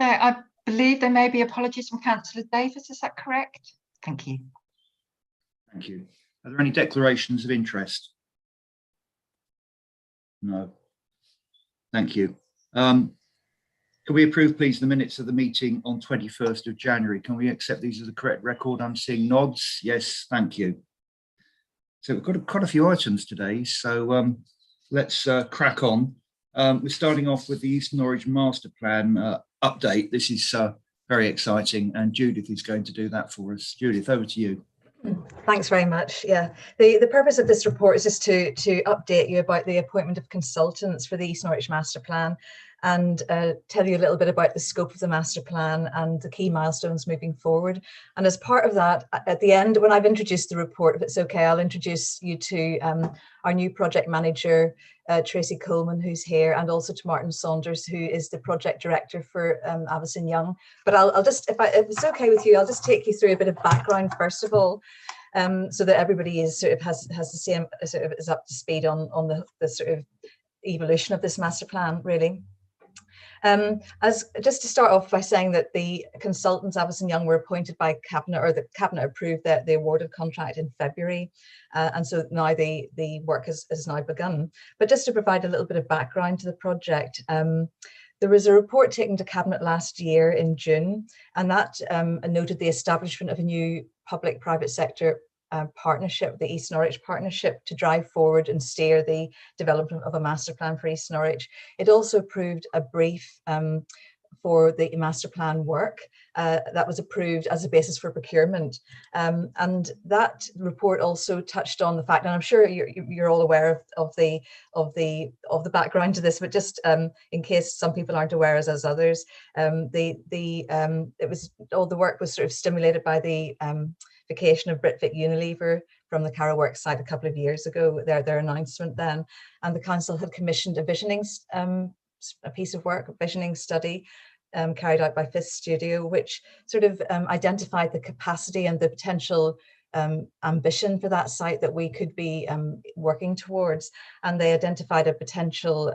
I believe there may be apologies from Councillor Davis. Is that correct? Thank you. Thank you. Are there any declarations of interest? No. Thank you. Can we approve, please, the minutes of the meeting on 21st of January? Can we accept these as the correct record? I'm seeing nods. Yes, thank you. So we've got quite a few items today, so let's crack on. We're starting off with the East Norwich Master Plan update. This is very exciting, and Judith is going to do that for us. Judith, over to you. Thanks very much. Yeah, the purpose of this report is just to update you about the appointment of consultants for the East Norwich Master Plan, and tell you a little bit about the scope of the master plan and the key milestones moving forward. And as part of that, at the end, when I've introduced the report, if it's okay, I'll introduce you to our new project manager, Tracy Coleman, who's here, and also to Martin Saunders, who is the project director for Avison Young. But I'll just, if it's okay with you, I'll just take you through a bit of background first of all, so that everybody is has the same, is up to speed on the sort of evolution of this master plan, really. As just to start off by saying that the consultants, Avison Young, were appointed by Cabinet, or the Cabinet approved the awarded contract in February, and so now the work has now begun. But just to provide a little bit of background to the project, there was a report taken to Cabinet last year in June, and that noted the establishment of a new public-private sector partnership, the East Norwich Partnership, to drive forward and steer the development of a master plan for East Norwich. It also approved a brief for the master plan work that was approved as a basis for procurement, and that report also touched on the fact, and I'm sure you're all aware of the background to this, but just in case some people aren't aware as others, it was all the work was sort of stimulated by the vacation of Britvic Unilever from the Carrow Works site a couple of years ago, their announcement then, and the council had commissioned a visioning a piece of work, a visioning study carried out by Fifth Studio, which sort of identified the capacity and the potential ambition for that site that we could be working towards. And they identified a potential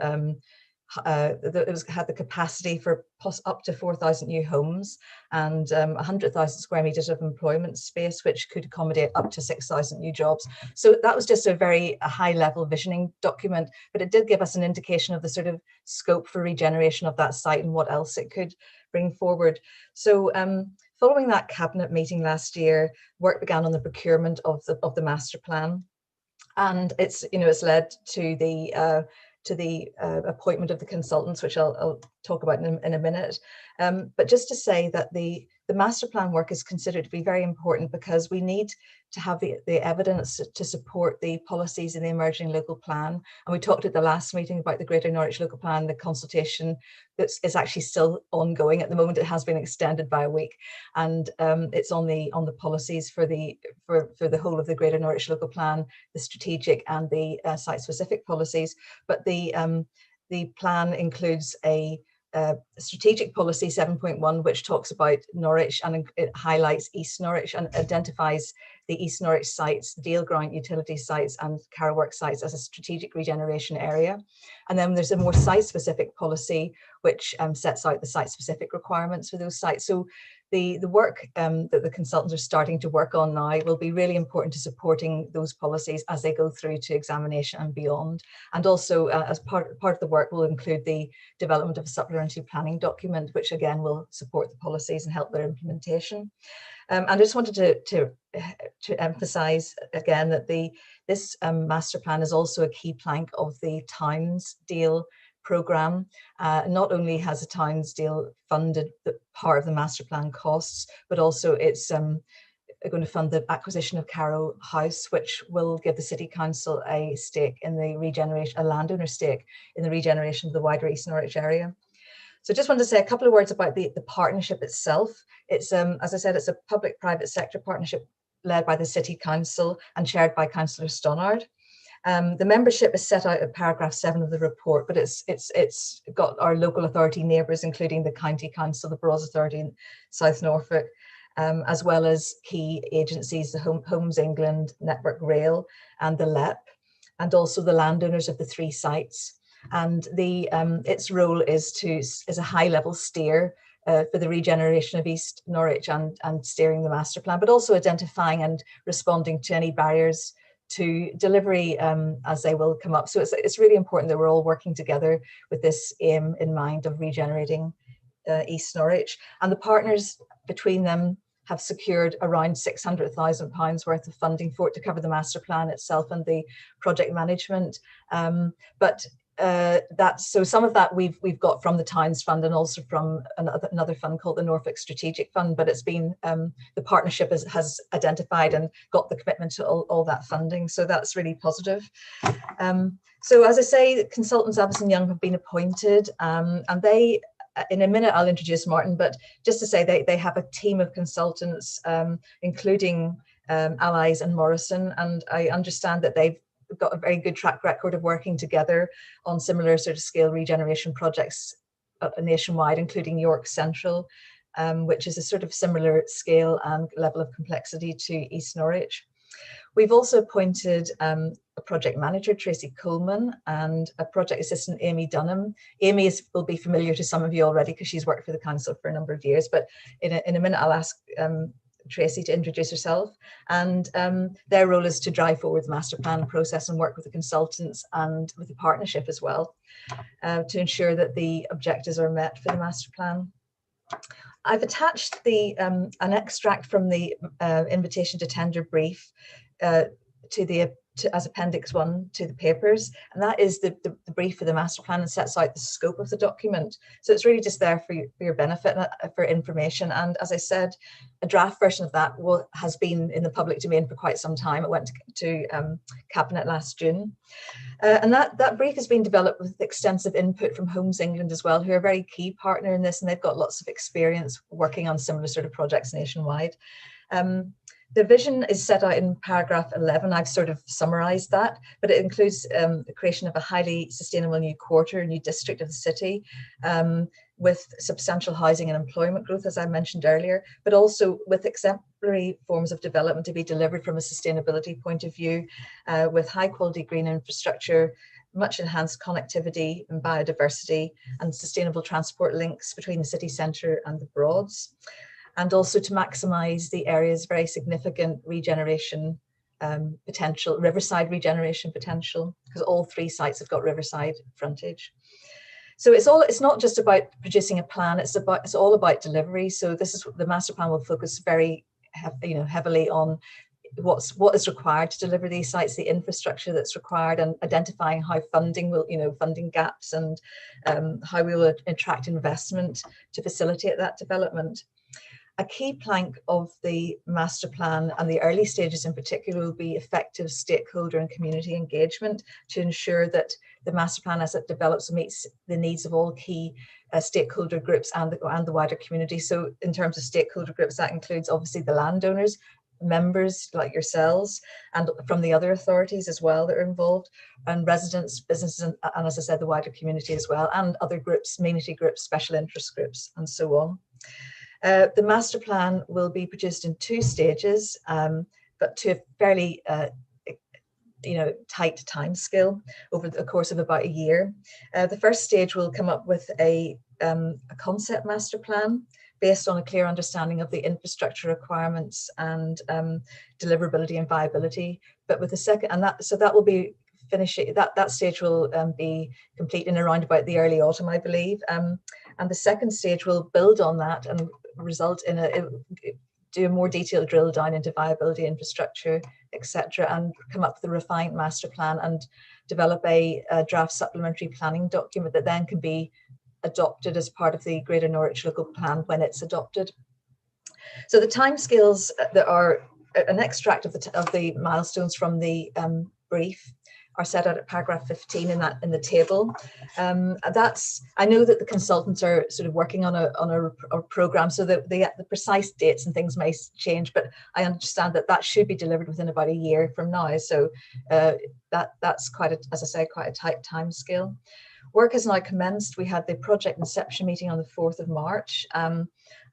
that had the capacity for up to 4,000 new homes and 100,000 square meters of employment space, which could accommodate up to 6,000 new jobs. So that was just a high level visioning document, but it did give us an indication of the sort of scope for regeneration of that site and what else it could bring forward. So following that Cabinet meeting last year, work began on the procurement of the master plan, and it's led to the appointment of the consultants, which I'll talk about in a minute. But just to say that the master plan work is considered to be very important because we need to have the evidence to support the policies in the emerging local plan. And we talked at the last meeting about the Greater Norwich Local Plan, the consultation that is actually still ongoing at the moment. It has been extended by a week, and it's on the policies for the whole of the Greater Norwich Local Plan, the strategic and the site-specific policies. But the plan includes a strategic policy 7.1, which talks about Norwich, and it highlights East Norwich and identifies the East Norwich sites, Dale Grant utility sites and Carrow Works sites as a strategic regeneration area. And then there's a more site-specific policy which sets out the site-specific requirements for those sites. So the work that the consultants are starting to work on now will be really important to supporting those policies as they go through to examination and beyond. And also as part of the work will include the development of a supplementary planning document, which again will support the policies and help their implementation. And I just wanted to emphasise again that this master plan is also a key plank of the Townsdale programme. Not only has the Townsdale funded the part of the master plan costs, but also it's going to fund the acquisition of Carrow House, which will give the City Council a stake in the regeneration, a landowner stake in the regeneration of the wider East Norwich area. So just wanted to say a couple of words about the partnership itself. It's, as I said, it's a public-private sector partnership led by the City Council and chaired by Councillor Stonnard. The membership is set out at paragraph 7 of the report, but it's got our local authority neighbours, including the County Council, the Boroughs Authority in South Norfolk, as well as key agencies, the Homes England, Network Rail and the LEP, and also the landowners of the 3 sites. And its role is a high-level steer for the regeneration of East Norwich and steering the master plan, but also identifying and responding to any barriers to delivery as they will come up. So it's really important that we're all working together with this aim in mind of regenerating East Norwich, and the partners between them have secured around £600,000 worth of funding for it to cover the master plan itself and the project management. So some of that we've got from the Towns Fund and also from another fund called the Norfolk Strategic Fund, but it's been the partnership has identified and got the commitment to all that funding, so that's really positive. So as I say, consultants Abbas & Young have been appointed, and they, in a minute I'll introduce Martin, but just to say they have a team of consultants, including Allies and Morrison, and I understand that they've got a very good track record of working together on similar sort of scale regeneration projects nationwide, including York Central, which is a sort of similar scale and level of complexity to East Norwich. We've also appointed a project manager, Tracy Coleman, and a project assistant, Amy Dunham. Amy will be familiar to some of you already because she's worked for the council for a number of years, but in a minute I'll ask Tracy to introduce herself, and their role is to drive forward the master plan process and work with the consultants and with the partnership as well to ensure that the objectives are met for the master plan. I've attached an extract from the invitation to tender brief as Appendix 1 to the papers, and that is the brief for the master plan and sets out the scope of the document. So it's really just there for your benefit, for information. And as I said, a draft version of that has been in the public domain for quite some time. It went to Cabinet last June. And that brief has been developed with extensive input from Homes England as well, who are a very key partner in this, and they've got lots of experience working on similar sort of projects nationwide. The vision is set out in paragraph 11. I've sort of summarised that, but it includes the creation of a highly sustainable new quarter, new district of the city, with substantial housing and employment growth, as I mentioned earlier, but also with exemplary forms of development to be delivered from a sustainability point of view, with high quality green infrastructure, much enhanced connectivity and biodiversity, and sustainable transport links between the city centre and the Broads. And also to maximise the area's very significant regeneration potential, riverside regeneration potential, because all three sites have got riverside frontage. So it's not just about producing a plan, it's all about delivery. So the master plan will focus very heavily on what is required to deliver these sites, the infrastructure that's required, and identifying how funding gaps and how we will attract investment to facilitate that development. A key plank of the master plan and the early stages in particular will be effective stakeholder and community engagement to ensure that the master plan as it develops meets the needs of all key stakeholder groups and the wider community. So in terms of stakeholder groups, that includes obviously the landowners, members like yourselves, and from the other authorities as well that are involved, and residents, businesses, and as I said, the wider community as well, and other groups, community groups, special interest groups, and so on. The master plan will be produced in 2 stages, but to a fairly tight time scale over the course of about a year. The first stage will come up with a concept master plan based on a clear understanding of the infrastructure requirements and deliverability and viability. But with the second, and that will be finishing, that stage will be complete in around about the early autumn, I believe. And the second stage will build on that and result in do a more detailed drill down into viability, infrastructure, etc., and come up with a refined master plan and develop a draft supplementary planning document that then can be adopted as part of the Greater Norwich Local Plan when it's adopted. So the timescales that are an extract of the milestones from the brief are set out at paragraph 15 in the table. I know that the consultants are sort of working on a program, so that the precise dates and things may change, but I understand that should be delivered within about a year from now. So that's as I say, quite a tight time scale. Work has now commenced. We had the project inception meeting on the 4th of March.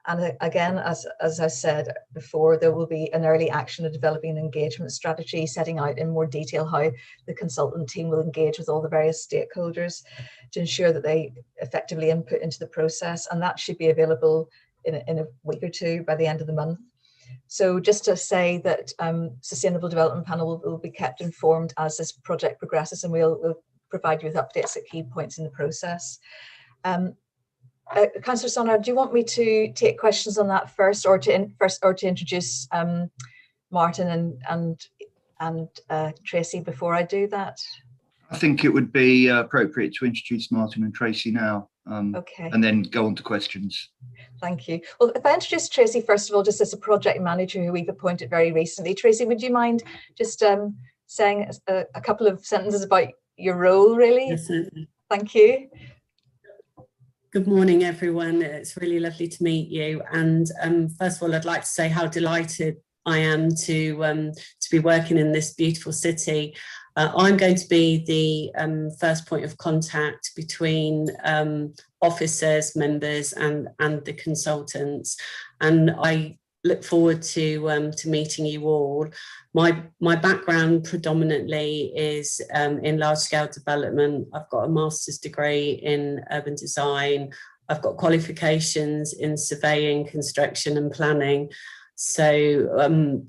And again, as I said before, there will be an early action of developing an engagement strategy, setting out in more detail how the consultant team will engage with all the various stakeholders to ensure that they effectively input into the process. And that should be available in a week or two by the end of the month. So just to say that Sustainable Development Panel will be kept informed as this project progresses, and we'll provide you with updates at key points in the process. Councillor Sonner, do you want me to take questions on that first, or to introduce Martin and Tracy before I do that? I think it would be appropriate to introduce Martin and Tracy now, okay, and then go on to questions. Thank you. Well, if I introduce Tracy first of all, just as a project manager who we've appointed very recently. Tracy, would you mind just saying a couple of sentences about your role, really? Yes, certainly. Thank you. Good morning, everyone. It's really lovely to meet you. And first of all, I'd like to say how delighted I am to be working in this beautiful city. I'm going to be the first point of contact between officers, members, and the consultants. And I look forward to meeting you all. My background predominantly is in large-scale development. I've got a master's degree in urban design. I've got qualifications in surveying, construction, and planning. So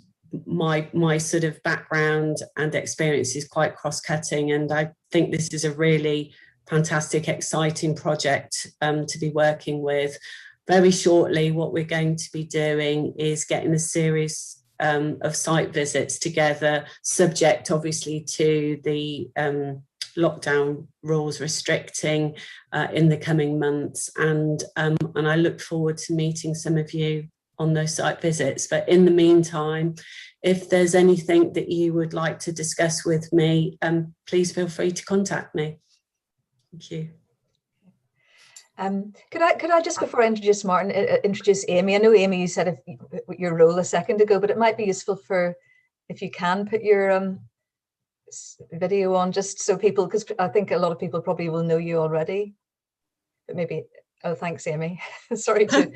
my sort of background and experience is quite cross-cutting, and I think this is a really fantastic, exciting project to be working with. Very shortly, what we're going to be doing is getting a series of site visits together, subject obviously to the lockdown rules restricting in the coming months, and I look forward to meeting some of you on those site visits. But in the meantime, if there's anything that you would like to discuss with me, please feel free to contact me. Thank you. Could I just, before I introduce Martin, introduce Amy? I know, Amy, you said your role a second ago, but it might be useful if you can put your video on, just so people, because I think a lot of people probably will know you already, but maybe. Oh, thanks, Amy. sorry to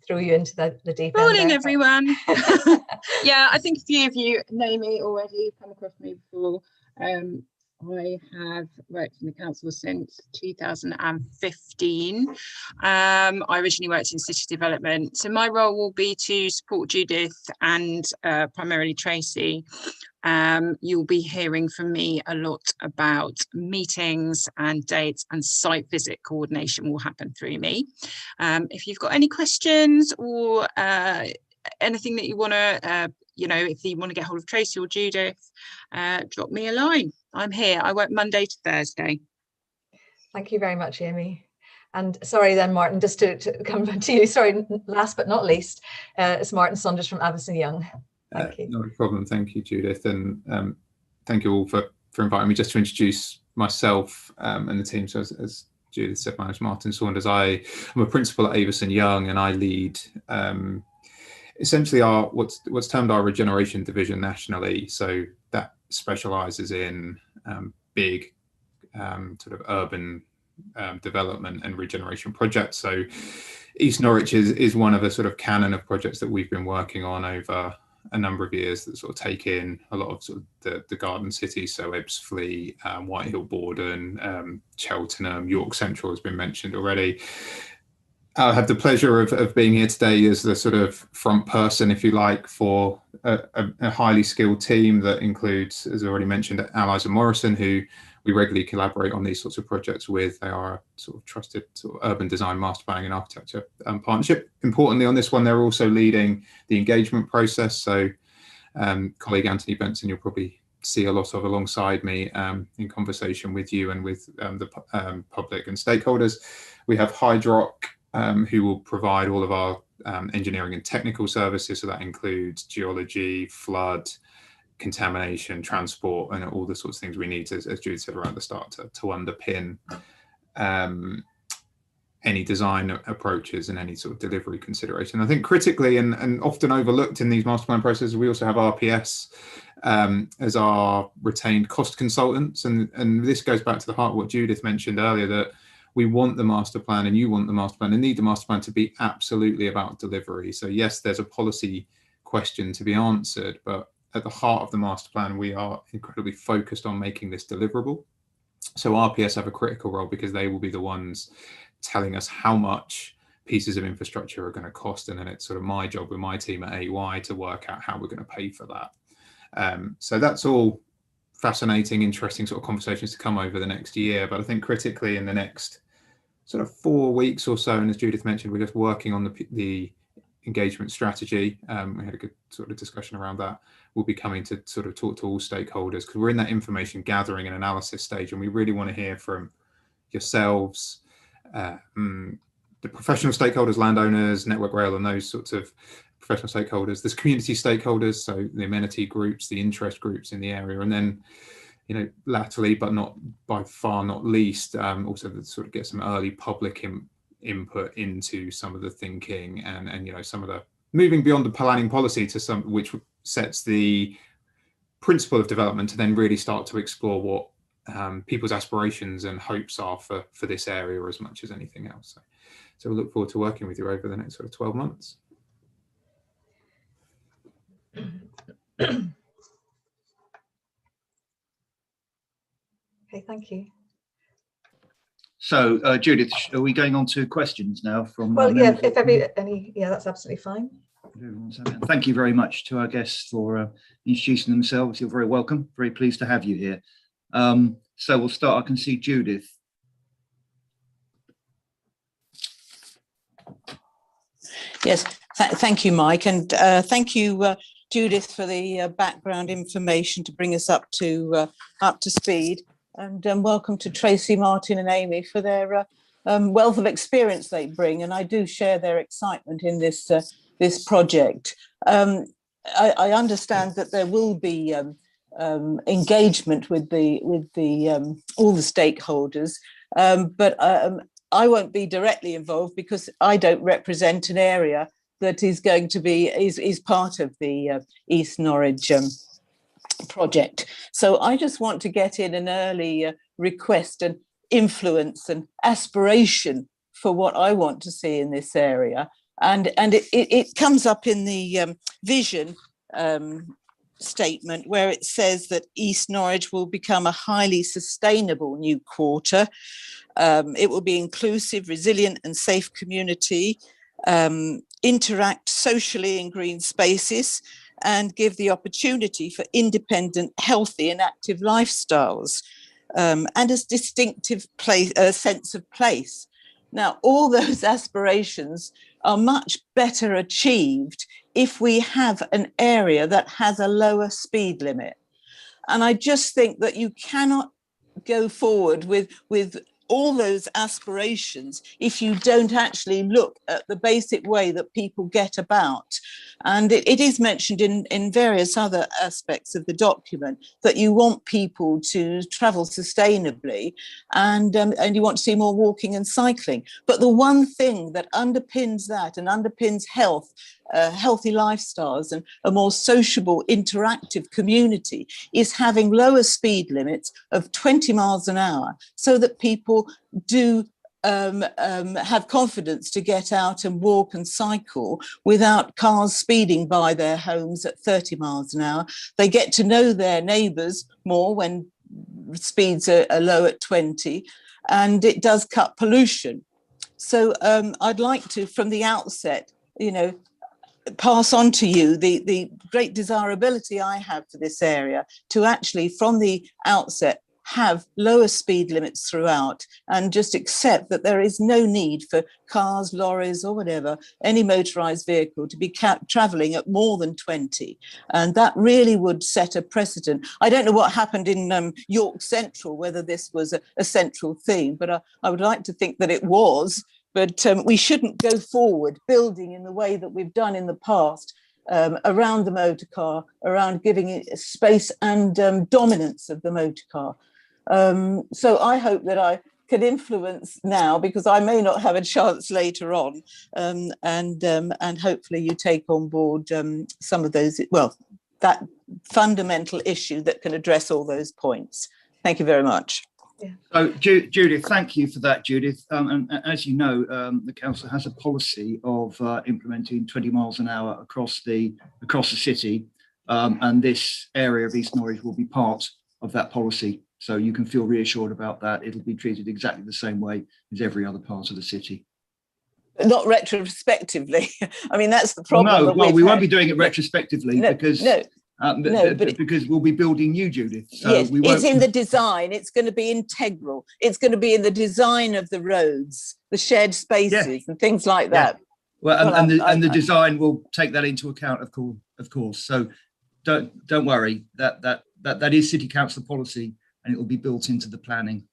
throw you into the deep end. Morning, everyone. Yeah, I think a few of you know me already, come across me before. I have worked in the council since 2015. I originally worked in city development. So my role will be to support Judith and primarily Tracy. You'll be hearing from me a lot about meetings and dates, and site visit coordination will happen through me. If you've got any questions or anything that you want to, if you want to get hold of Tracy or Judith, drop me a line. I'm here. I work Monday to Thursday. Thank you very much, Amy. And sorry then, Martin, just to come back to you. Sorry, last but not least, it's Martin Saunders from Avison Young. Thank you. Not a problem. Thank you, Judith. And thank you all for inviting me. Just to introduce myself and the team. So as Judith said, my name is Martin Saunders. I am a principal at Avison Young, and I lead essentially what's termed our regeneration division nationally. So that specialises in big sort of urban development and regeneration projects. So East Norwich is one of a sort of canon of projects that we've been working on over a number of years that sort of take in a lot of sort of the garden cities. So Ebbsfleet, Whitehill, Borden, Cheltenham, York Central has been mentioned already. I have the pleasure of being here today as the sort of front person, if you like, for a highly skilled team that includes, as I already mentioned, Allies and Morrison, who we regularly collaborate on these sorts of projects with. They are a sort of trusted sort of urban design, master planning and architecture partnership. Importantly, on this one, they're also leading the engagement process. So colleague Anthony Benson, you'll probably see a lot of alongside me in conversation with you and with the public and stakeholders. We have Hydrock, who will provide all of our engineering and technical services. So that includes geology, flood, contamination, transport, and all the sorts of things we need, as Jude said around the start, to underpin any design approaches and any sort of delivery consideration. I think critically and often overlooked in these master plan processes, we also have RPS as our retained cost consultants. And this goes back to the heart of what Judith mentioned earlier, that we want the master plan and you want the master plan and need the master plan to be absolutely about delivery. So yes, there's a policy question to be answered, but at the heart of the master plan, we are incredibly focused on making this deliverable. So RPS have a critical role because they will be the ones telling us how much pieces of infrastructure are going to cost, and then it's sort of my job with my team at AY to work out how we're going to pay for that. So that's all fascinating, interesting sort of conversations to come over the next year. But I think critically in the next sort of 4 weeks or so, and as Judith mentioned, we're just working on the engagement strategy. We had a good sort of discussion around that. We'll be coming to sort of talk to all stakeholders because we're in that information gathering and analysis stage, and we really want to hear from yourselves, the professional stakeholders, landowners, Network Rail, and those sorts of professional stakeholders. There's community stakeholders, so the amenity groups, the interest groups in the area, and then, you know, latterly, but not by far not least, also to sort of get some early public input into some of the thinking and you know, some of the moving beyond the planning policy to some which sets the principle of development to then really start to explore what people's aspirations and hopes are for this area as much as anything else. So we'll look forward to working with you over the next sort of 12 months. Okay, thank you. So Judith, are we going on to questions now from? Well, yeah, if any, yeah, that's absolutely fine. Thank you very much to our guests for introducing themselves. You're very welcome. Very pleased to have you here. So we'll start. I can see Judith. Yes, thank you, Mike, and thank you, Judith, for the background information to bring us up to speed. And welcome to Tracy, Martin, and Amy for their wealth of experience they bring. And I do share their excitement in this this project. I understand that there will be engagement with all the stakeholders, but I won't be directly involved because I don't represent an area that is going to be is part of the East Norwich project. So I just want to get in an early request and influence and aspiration for what I want to see in this area, and it comes up in the vision statement where it says that East Norwich will become a highly sustainable new quarter. It will be inclusive, resilient and safe community, interact socially in green spaces, and give the opportunity for independent, healthy and active lifestyles, and a distinctive sense of place. Now, all those aspirations are much better achieved if we have an area that has a lower speed limit. And I just think that you cannot go forward with all those aspirations if you don't actually look at the basic way that people get about. And it is mentioned in various other aspects of the document that you want people to travel sustainably and you want to see more walking and cycling. But the one thing that underpins that and underpins health, healthy lifestyles and a more sociable, interactive community is having lower speed limits of 20 miles an hour so that people do have confidence to get out and walk and cycle without cars speeding by their homes at 30 miles an hour. They get to know their neighbours more when speeds are low at 20, and it does cut pollution. So I'd like to, from the outset, you know, pass on to you the great desirability I have for this area to actually, from the outset, have lower speed limits throughout and just accept that there is no need for cars, lorries or whatever, any motorised vehicle to be travelling at more than 20. And that really would set a precedent. I don't know what happened in York Central, whether this was a central theme, but I would like to think that it was. But we shouldn't go forward building in the way that we've done in the past around the motor car, around giving it space and dominance of the motor car. So I hope that I can influence now, because I may not have a chance later on, and hopefully you take on board some of those, well, that fundamental issue that can address all those points. Thank you very much. So Judith, thank you for that, Judith. And as you know, the council has a policy of implementing 20 miles an hour across the city, and this area of East Norwich will be part of that policy. So you can feel reassured about that. It'll be treated exactly the same way as every other part of the city. Not retrospectively. I mean, that's the problem. No, well, we won't be doing it retrospectively because because we'll be building new, Judith. So yes, we won't... it's in the design. It's going to be integral. It's going to be in the design of the roads, the shared spaces, and things like that. Well, and the design will take that into account, of course. So don't worry. That is City Council policy, and it will be built into the planning.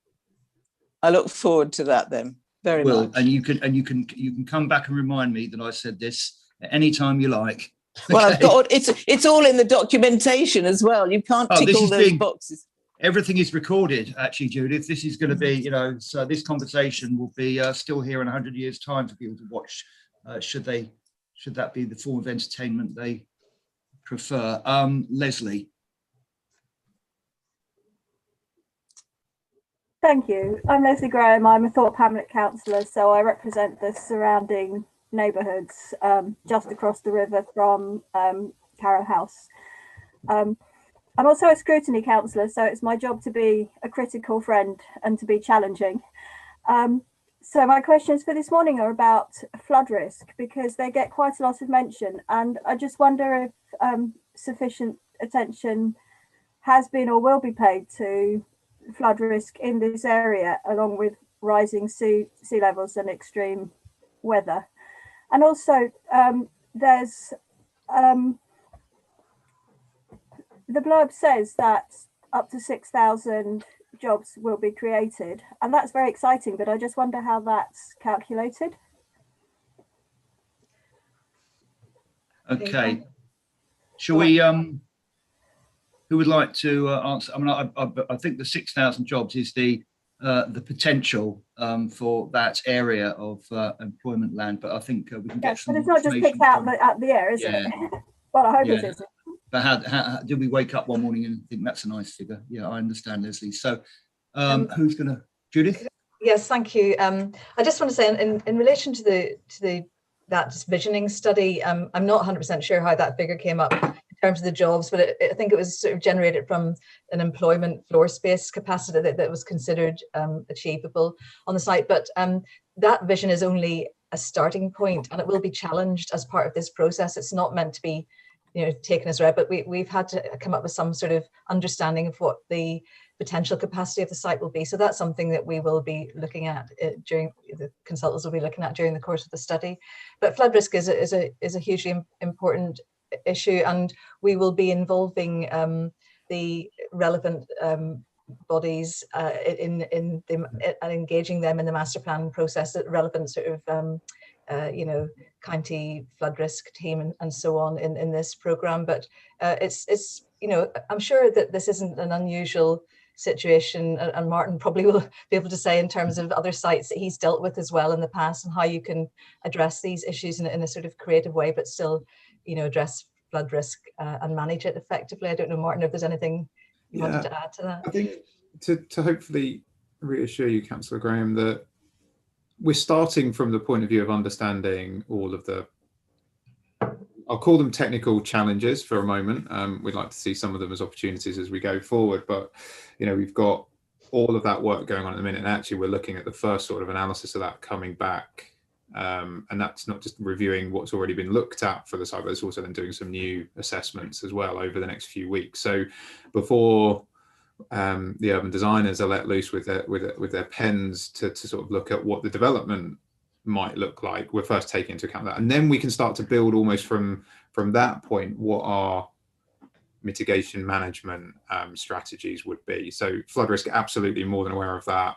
I look forward to that then. Very much. And you can come back and remind me that I said this at any time you like. Well, Okay. I've got it's all in the documentation as well. You can't tick all those boxes. Everything is recorded, actually, Judith. This is going to be, so this conversation will be still here in 100 years' time for people to watch. Should that be the form of entertainment they prefer? Leslie. Thank you. I'm Leslie Graham. I'm a Thorpe Hamlet councillor, so I represent the surrounding neighbourhoods just across the river from Carrow House. I'm also a scrutiny councillor, so it's my job to be a critical friend and to be challenging. So my questions for this morning are about flood risk, because they get quite a lot of mention, and I just wonder if sufficient attention has been or will be paid to flood risk in this area, along with rising sea levels and extreme weather. And also there's the blurb says that up to 6,000 jobs will be created, and that's very exciting, but I just wonder how that's calculated. Okay, shall we who would like to answer? I mean, I think the 6,000 jobs is the potential for that area of employment land, but I think we can get some. But it's not just picked out at the air, is it? Well, I hope it isn't. But how did we wake up one morning and think that's a nice figure? Yeah, I understand, Leslie. So who's going to, Judith? Yes, thank you. I just want to say in relation to that visioning study, I'm not 100% sure how that figure came up in terms of the jobs, but I think it was sort of generated from an employment floor space capacity that was considered achievable on the site. But that vision is only a starting point, and it will be challenged as part of this process. It's not meant to be, taken as read, but we've had to come up with some sort of understanding of what the potential capacity of the site will be. So that's something that we will be looking at during the consultants will be looking at during the course of the study. But flood risk is a hugely important issue, and we will be involving the relevant bodies in and engaging them in the master plan process, the relevant sort of county flood risk team and so on in this programme. But it's I'm sure that this isn't an unusual situation, and Martin probably will be able to say in terms of other sites that he's dealt with as well in the past, and how you can address these issues in a sort of creative way, but still address flood risk and manage it effectively. I don't know, Martin, if there's anything you wanted to add to that. I think to hopefully reassure you, Councillor Graham, that we're starting from the point of view of understanding all of the, I'll call them technical challenges for a moment. We'd like to see some of them as opportunities as we go forward, but we've got all of that work going on at the minute, and actually we're looking at the first sort of analysis of that coming back, and that's not just reviewing what's already been looked at for the site, but it's also then doing some new assessments as well over the next few weeks. So before the urban designers are let loose with their pens to sort of look at what the development might look like, we're first taking into account that, and then we can start to build almost from that point what our mitigation management strategies would be. So flood risk, absolutely more than aware of that.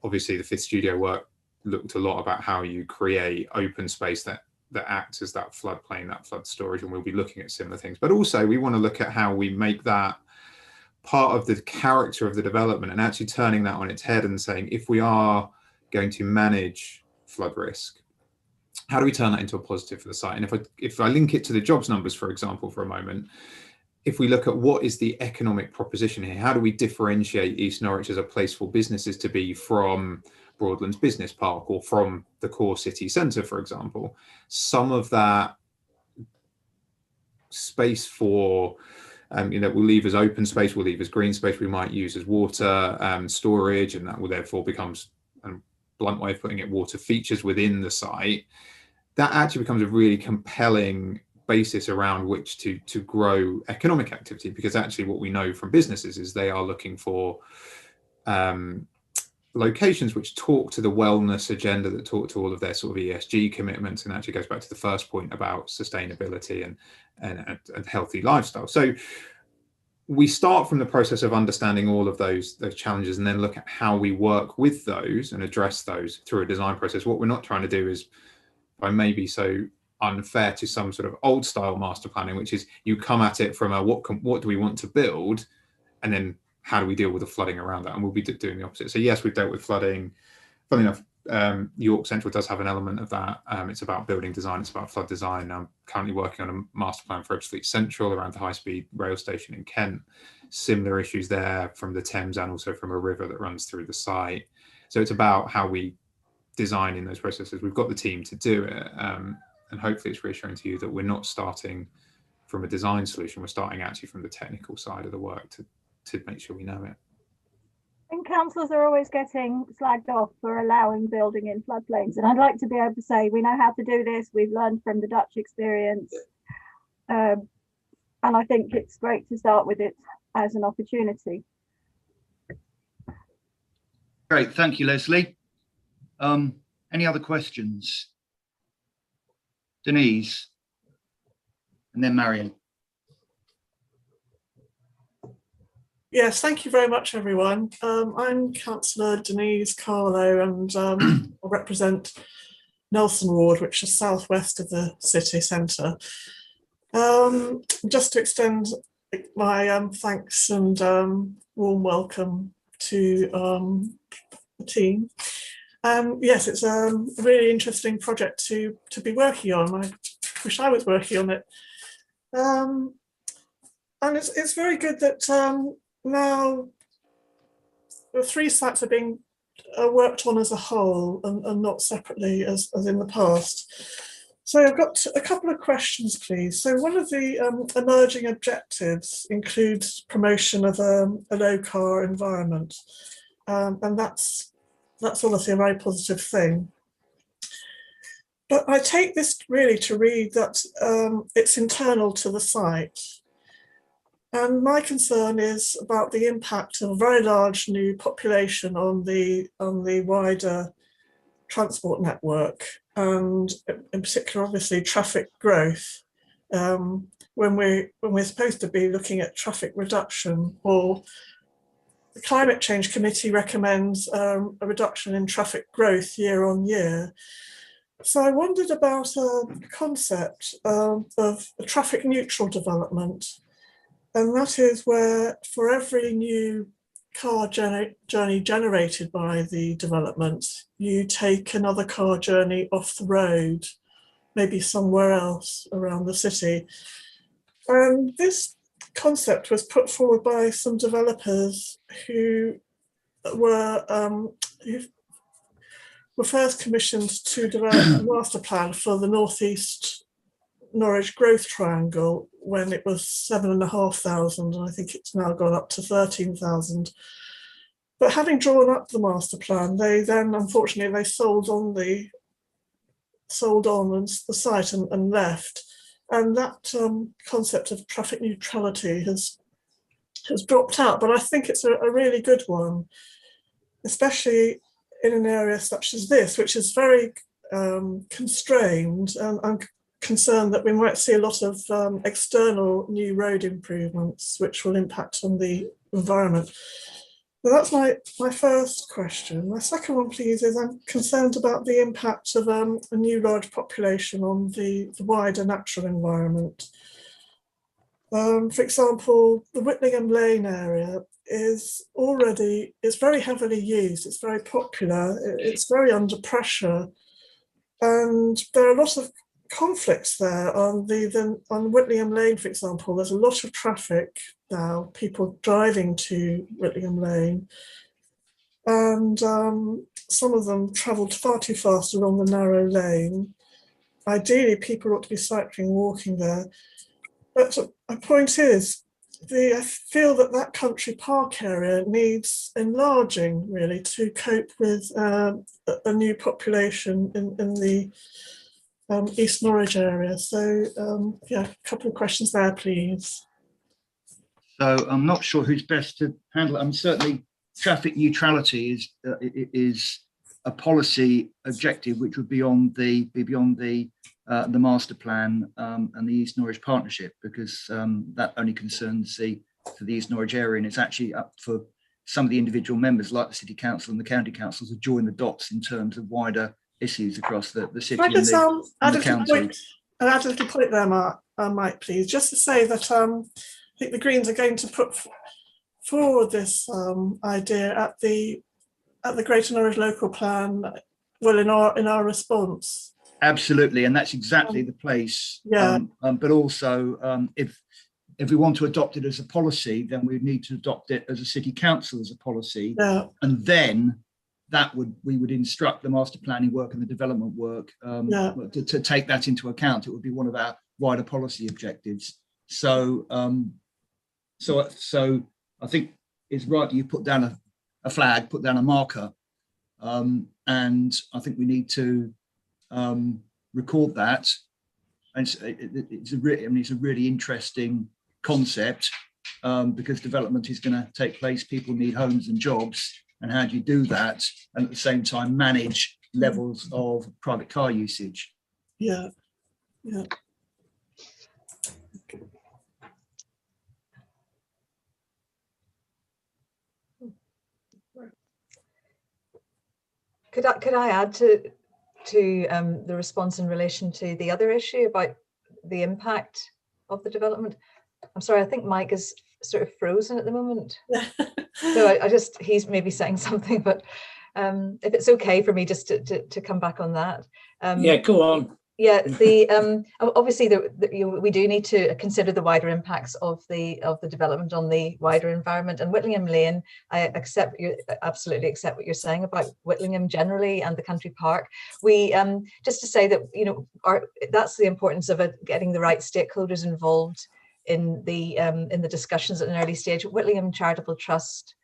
Obviously the fifth studio work looked a lot about how you create open space that acts as that floodplain, that flood storage, and we'll be looking at similar things. But also we want to look at how we make that part of the character of the development, and actually turning that on its head and saying, if we are going to manage flood risk, how do we turn that into a positive for the site? And if I link it to the jobs numbers, for example, for a moment, if we look at what is the economic proposition here, how do we differentiate East Norwich as a place for businesses to be from Broadlands Business Park or from the core city centre, for example? Some of that space for will leave as open space, will leave as green space, we might use as water storage, and that will therefore becomes, a blunt way of putting it, water features within the site. That actually becomes a really compelling basis around which to grow economic activity, because actually what we know from businesses is they are looking for locations which talk to the wellness agenda, that talk to all of their sort of ESG commitments, and actually goes back to the first point about sustainability and healthy lifestyle. So we start from the process of understanding all of those challenges, and then look at how we work with those and address those through a design process. What we're not trying to do is, I may be so unfair to some sort of old style master planning, which is you come at it from a what do we want to build, and then how do we deal with the flooding around that? And we'll be doing the opposite. So yes, we've dealt with flooding. Funny enough, York Central does have an element of that. It's about building design, it's about flood design. I'm currently working on a master plan for Ebbsfleet Central around the high-speed rail station in Kent. Similar issues there from the Thames and also from a river that runs through the site. So it's about how we design in those processes. We've got the team to do it, and hopefully it's reassuring to you that we're not starting from a design solution, we're starting actually from the technical side of the work to make sure we know it. And councils are always getting slagged off for allowing building in floodplains, and I'd like to be able to say we know how to do this, we've learned from the Dutch experience, and I think it's great to start with it as an opportunity. Great, thank you, Leslie. Any other questions? Denise, and then Marion. Yes, thank you very much, everyone. I'm Councillor Denise Carlo, and I represent Nelson Ward, which is southwest of the city centre. Just to extend my thanks and warm welcome to the team. Yes, it's a really interesting project to be working on. I wish I was working on it. And it's very good that now the three sites are being worked on as a whole and not separately as in the past. So I've got a couple of questions, please. So one of the emerging objectives includes promotion of a low car environment, and that's obviously a very positive thing. But I take this really to read that it's internal to the site. And my concern is about the impact of a very large new population on the wider transport network, and in particular, obviously, traffic growth. When we're supposed to be looking at traffic reduction, or the Climate Change Committee recommends a reduction in traffic growth year on year. So I wondered about a concept of a traffic neutral development. And that is where for every new car journey generated by the development, you take another car journey off the road, maybe somewhere else around the city. And this concept was put forward by some developers who were first commissioned to develop a master plan for the northeast Norwich growth triangle when it was 7,500, and I think it's now gone up to 13,000. But having drawn up the master plan, they then unfortunately sold on the site and left, and that concept of traffic neutrality has dropped out. But I think it's a really good one, especially in an area such as this, which is very constrained, and I'm concerned that we might see a lot of external new road improvements which will impact on the environment. So that's my first question. My second one, please, is I'm concerned about the impact of a new large population on the wider natural environment. For example, the Whitlingham Lane area is very heavily used, it's very popular, it's very under pressure, and there are a lot of conflicts there on on Whitlingham Lane, for example. There's a lot of traffic now, people driving to Whitlingham Lane, and some of them travelled far too fast along the narrow lane. Ideally, people ought to be cycling, walking there. But my point is, I feel that country park area needs enlarging, really, to cope with a new population in the East Norwich area. So, yeah, a couple of questions there, please. So I'm not sure who's best to handle it. Certainly traffic neutrality is a policy objective which would be beyond the master plan and the East Norwich Partnership, because that only concerns the East Norwich area, and it's actually up for some of the individual members, like the City Council and the County Council, to join the dots in terms of wider issues across the city. Can I just add a little point there, Mike, please, just to say that I think the Greens are going to put forward this idea at the Greater Norwich Local Plan, well, in our response. Absolutely, and that's exactly the place. Yeah. But also, if we want to adopt it as a policy, then we need to adopt it as a city council as a policy. Yeah. And then we would instruct the master planning work and the development work to take that into account. It would be one of our wider policy objectives. So, so I think it's right that you put down a flag, put down a marker, and I think we need to record that. And it's a really interesting concept, because development is going to take place. People need homes and jobs, and how do you do that and at the same time manage levels of private car usage? Yeah. Could I add to the response in relation to the other issue about the impact of the development? I'm sorry, I think Mike is sort of frozen at the moment. So he's maybe saying something, but if it's okay for me just to come back on that. Yeah, go on. Yeah, obviously we do need to consider the wider impacts of the development on the wider environment. And Whitlingham Lane, I absolutely accept what you're saying about Whitlingham generally and the country park. We just to say that that's the importance of getting the right stakeholders involved in the discussions at an early stage. Whitlingham Charitable Trust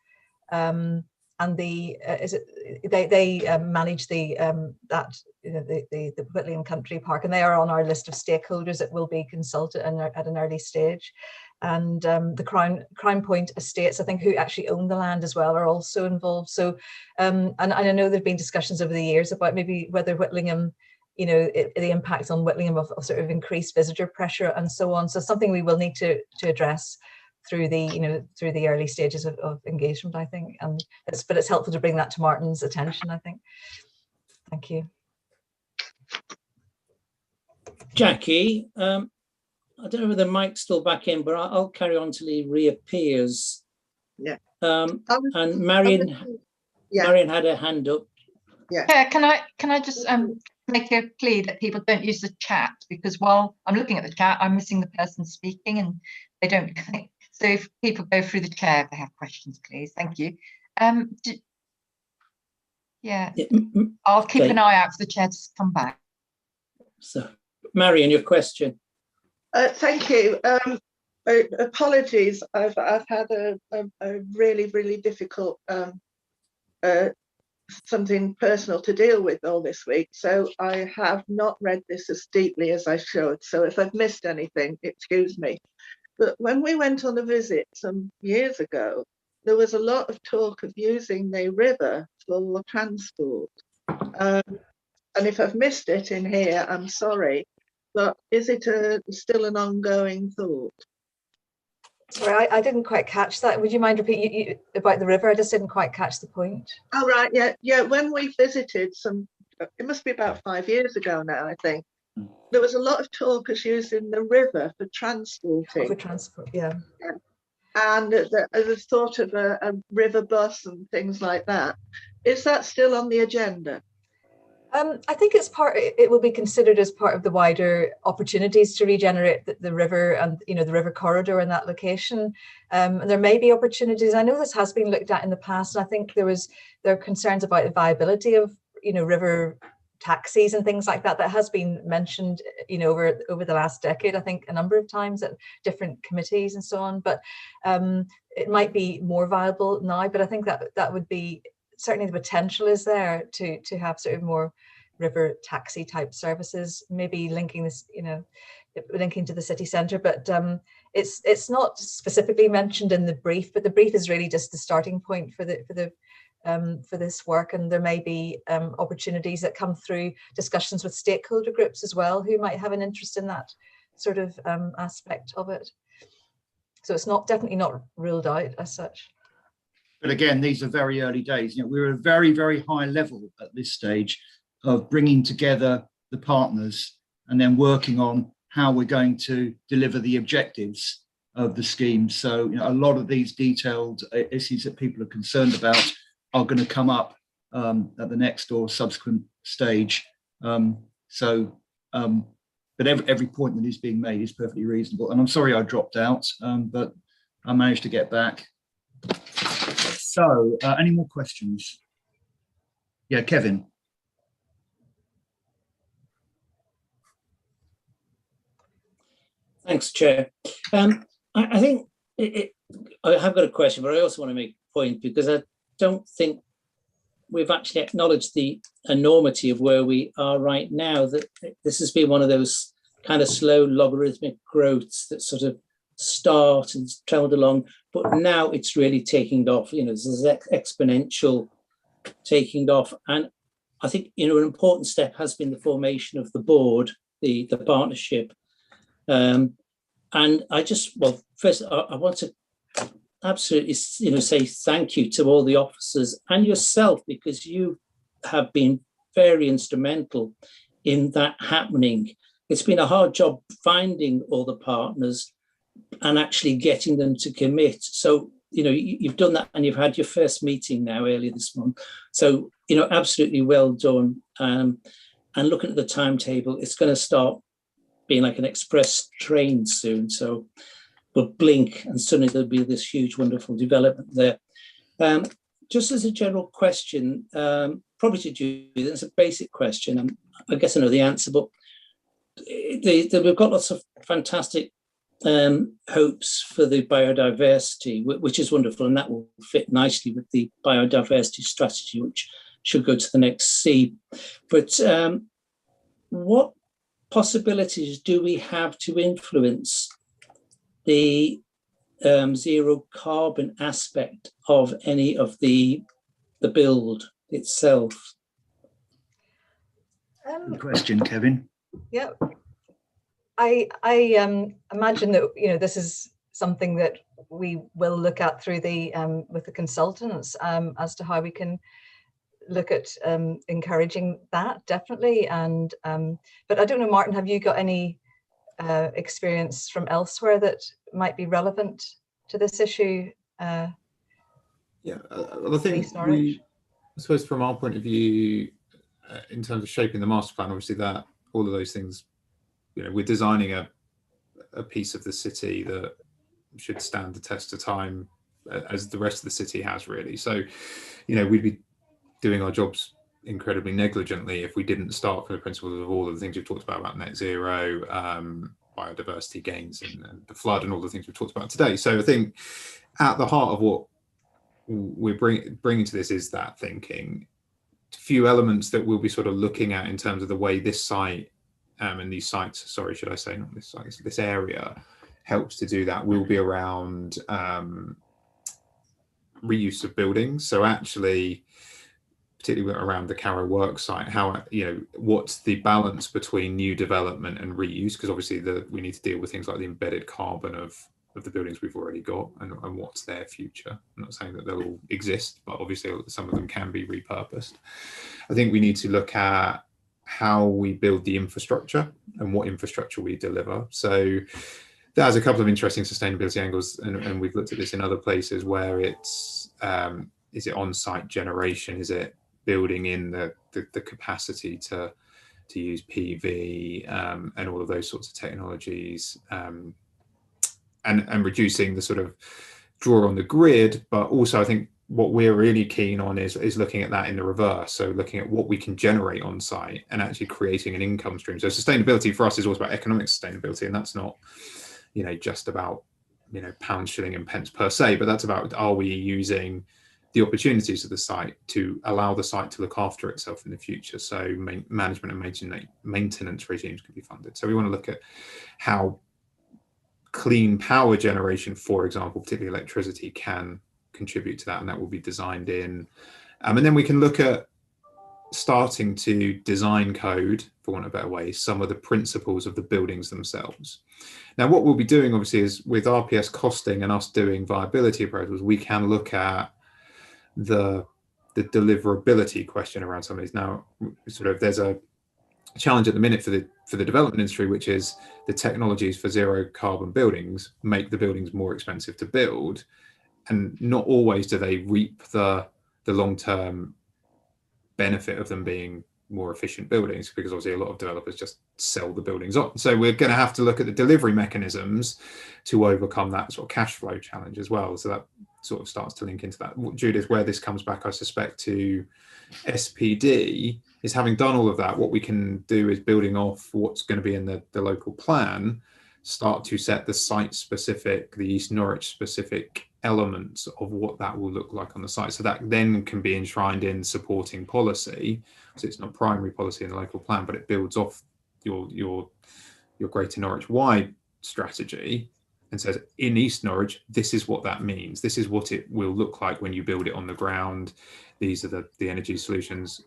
and they manage the Whitlingham Country Park, and they are on our list of stakeholders that will be consulted at an early stage. And the Crown Point Estates, I think, who actually own the land as well, are also involved. So, and I know there've been discussions over the years about maybe whether Whitlingham, the impact on Whitlingham of sort of increased visitor pressure and so on. So something we will need to address through the early stages of engagement, I think. But it's helpful to bring that to Martin's attention, I think. Thank you. Jackie, I don't know whether Mike's still back in, but I'll carry on till he reappears. Yeah. And Marion had her hand up. Yeah. Can I just make a plea that people don't use the chat, because while I'm looking at the chat, I'm missing the person speaking and they don't connect. So if people go through the chair if they have questions, please. Thank you. I'll keep an eye out for the chair to come back. So, Marion, your question. Thank you. Apologies. I've had a really difficult something personal to deal with all this week, so I have not read this as deeply as I should. So if I've missed anything, excuse me. But when we went on a visit some years ago, there was a lot of talk of using the river for transport. And if I've missed it in here, I'm sorry. But is it still an ongoing thought? Sorry, I didn't quite catch that. Would you mind repeating about the river? I just didn't quite catch the point. Oh, right. Yeah. When we visited it must be about 5 years ago now, I think. There was a lot of talk of using the river for transporting. For transport, yeah. And the thought of a river bus and things like that. Is that still on the agenda? I think it will be considered as part of the wider opportunities to regenerate the river and, you know, the river corridor in that location. And there may be opportunities. I know this has been looked at in the past, and I think there are concerns about the viability of, you know, river taxis and things like that. That has been mentioned, you know, over the last decade, I think, a number of times at different committees and so on. But it might be more viable now. But I think that would be, certainly the potential is there to have sort of more river taxi type services, maybe linking this, you know, linking to the city centre. But it's not specifically mentioned in the brief, but the brief is really just the starting point for this work, and there may be opportunities that come through discussions with stakeholder groups as well, who might have an interest in that sort of aspect of it. So it's definitely not ruled out as such. But again, these are very early days. You know, we're at a very, very high level at this stage of bringing together the partners and then working on how we're going to deliver the objectives of the scheme. So, you know, a lot of these detailed issues that people are concerned about are going to come up at the next or subsequent stage. But every point that is being made is perfectly reasonable. And I'm sorry I dropped out, but I managed to get back. So, any more questions? Yeah, Kevin. Thanks, Chair. I think I have got a question, but I also want to make a point, because I don't think we've actually acknowledged the enormity of where we are right now. That this has been one of those kind of slow logarithmic growths that sort of start and traveled along, but now it's really taking off. You know, this is exponential taking off, and I think, you know, an important step has been the formation of the board, the partnership. And I just, well, first I want to absolutely, you know, say thank you to all the officers and yourself, because you have been very instrumental in that happening. It's been a hard job finding all the partners and actually getting them to commit. So, you know, you've done that, and you've had your first meeting now earlier this month. So, you know, absolutely well done. And looking at the timetable, it's going to start being like an express train soon. So we'll blink and suddenly there'll be this huge, wonderful development there. Just as a general question, probably to Judy, it's a basic question, and I guess I know the answer, but we've got lots of fantastic hopes for the biodiversity, which is wonderful, and that will fit nicely with the biodiversity strategy, which should go to the next C. But what possibilities do we have to influence the zero carbon aspect of any of the build itself? Good question, Kevin. Yeah, I imagine that, you know, this is something that we will look at through the with the consultants as to how we can look at encouraging that, definitely. And but I don't know, Martin, have you got any experience from elsewhere that might be relevant to this issue? Yeah, I think I suppose from our point of view, in terms of shaping the master plan, obviously that all of those things, you know, we're designing a piece of the city that should stand the test of time, as the rest of the city has, really. So, you know, we'd be doing our jobs incredibly negligently if we didn't start from the principles of all of the things we've talked about net zero, biodiversity gains, and the flood, and all the things we've talked about today. So I think at the heart of what we're bringing to this is that thinking. A few elements that we'll be sort of looking at in terms of the way this site and these sites, sorry, should I say, not this site, this area helps to do that, will be around reuse of buildings. So actually, particularly around the Carrow work site, how, you know, what's the balance between new development and reuse? Because obviously we need to deal with things like the embedded carbon of the buildings we've already got, and what's their future. I'm not saying that they'll all exist, but obviously some of them can be repurposed. I think we need to look at how we build the infrastructure and what infrastructure we deliver. So that has a couple of interesting sustainability angles, and we've looked at this in other places where it's, is it on-site generation? Is it building in the capacity to use PV and all of those sorts of technologies, and reducing the sort of draw on the grid. But also I think what we're really keen on is looking at that in the reverse. So looking at what we can generate on site and actually creating an income stream. So sustainability for us is always about economic sustainability, and that's not, you know, just about, you know, pounds, shilling and pence per se, but that's about, are we using the opportunities of the site to allow the site to look after itself in the future? So management and maintenance regimes can be funded. So we want to look at how clean power generation, for example, particularly electricity, can contribute to that, and that will be designed in. And then we can look at starting to design code, for want of a better way, some of the principles of the buildings themselves. Now, what we'll be doing, obviously, is with RPS costing and us doing viability appraisals, we can look at the deliverability question around some of these. Now, sort of, there's a challenge at the minute for the development industry, which is the technologies for zero carbon buildings make the buildings more expensive to build, and not always do they reap the long-term benefit of them being more efficient buildings, because obviously a lot of developers just sell the buildings on. So we're going to have to look at the delivery mechanisms to overcome that sort of cash flow challenge as well. So that sort of starts to link into that. Judith, where this comes back, I suspect, to SPD, is having done all of that, what we can do is, building off what's going to be in the local plan, start to set the site-specific, the East Norwich-specific elements of what that will look like on the site. So that then can be enshrined in supporting policy. So it's not primary policy in the local plan, but it builds off your Greater Norwich wide strategy and says, in East Norwich, this is what that means. This is what it will look like when you build it on the ground. These are the energy solutions.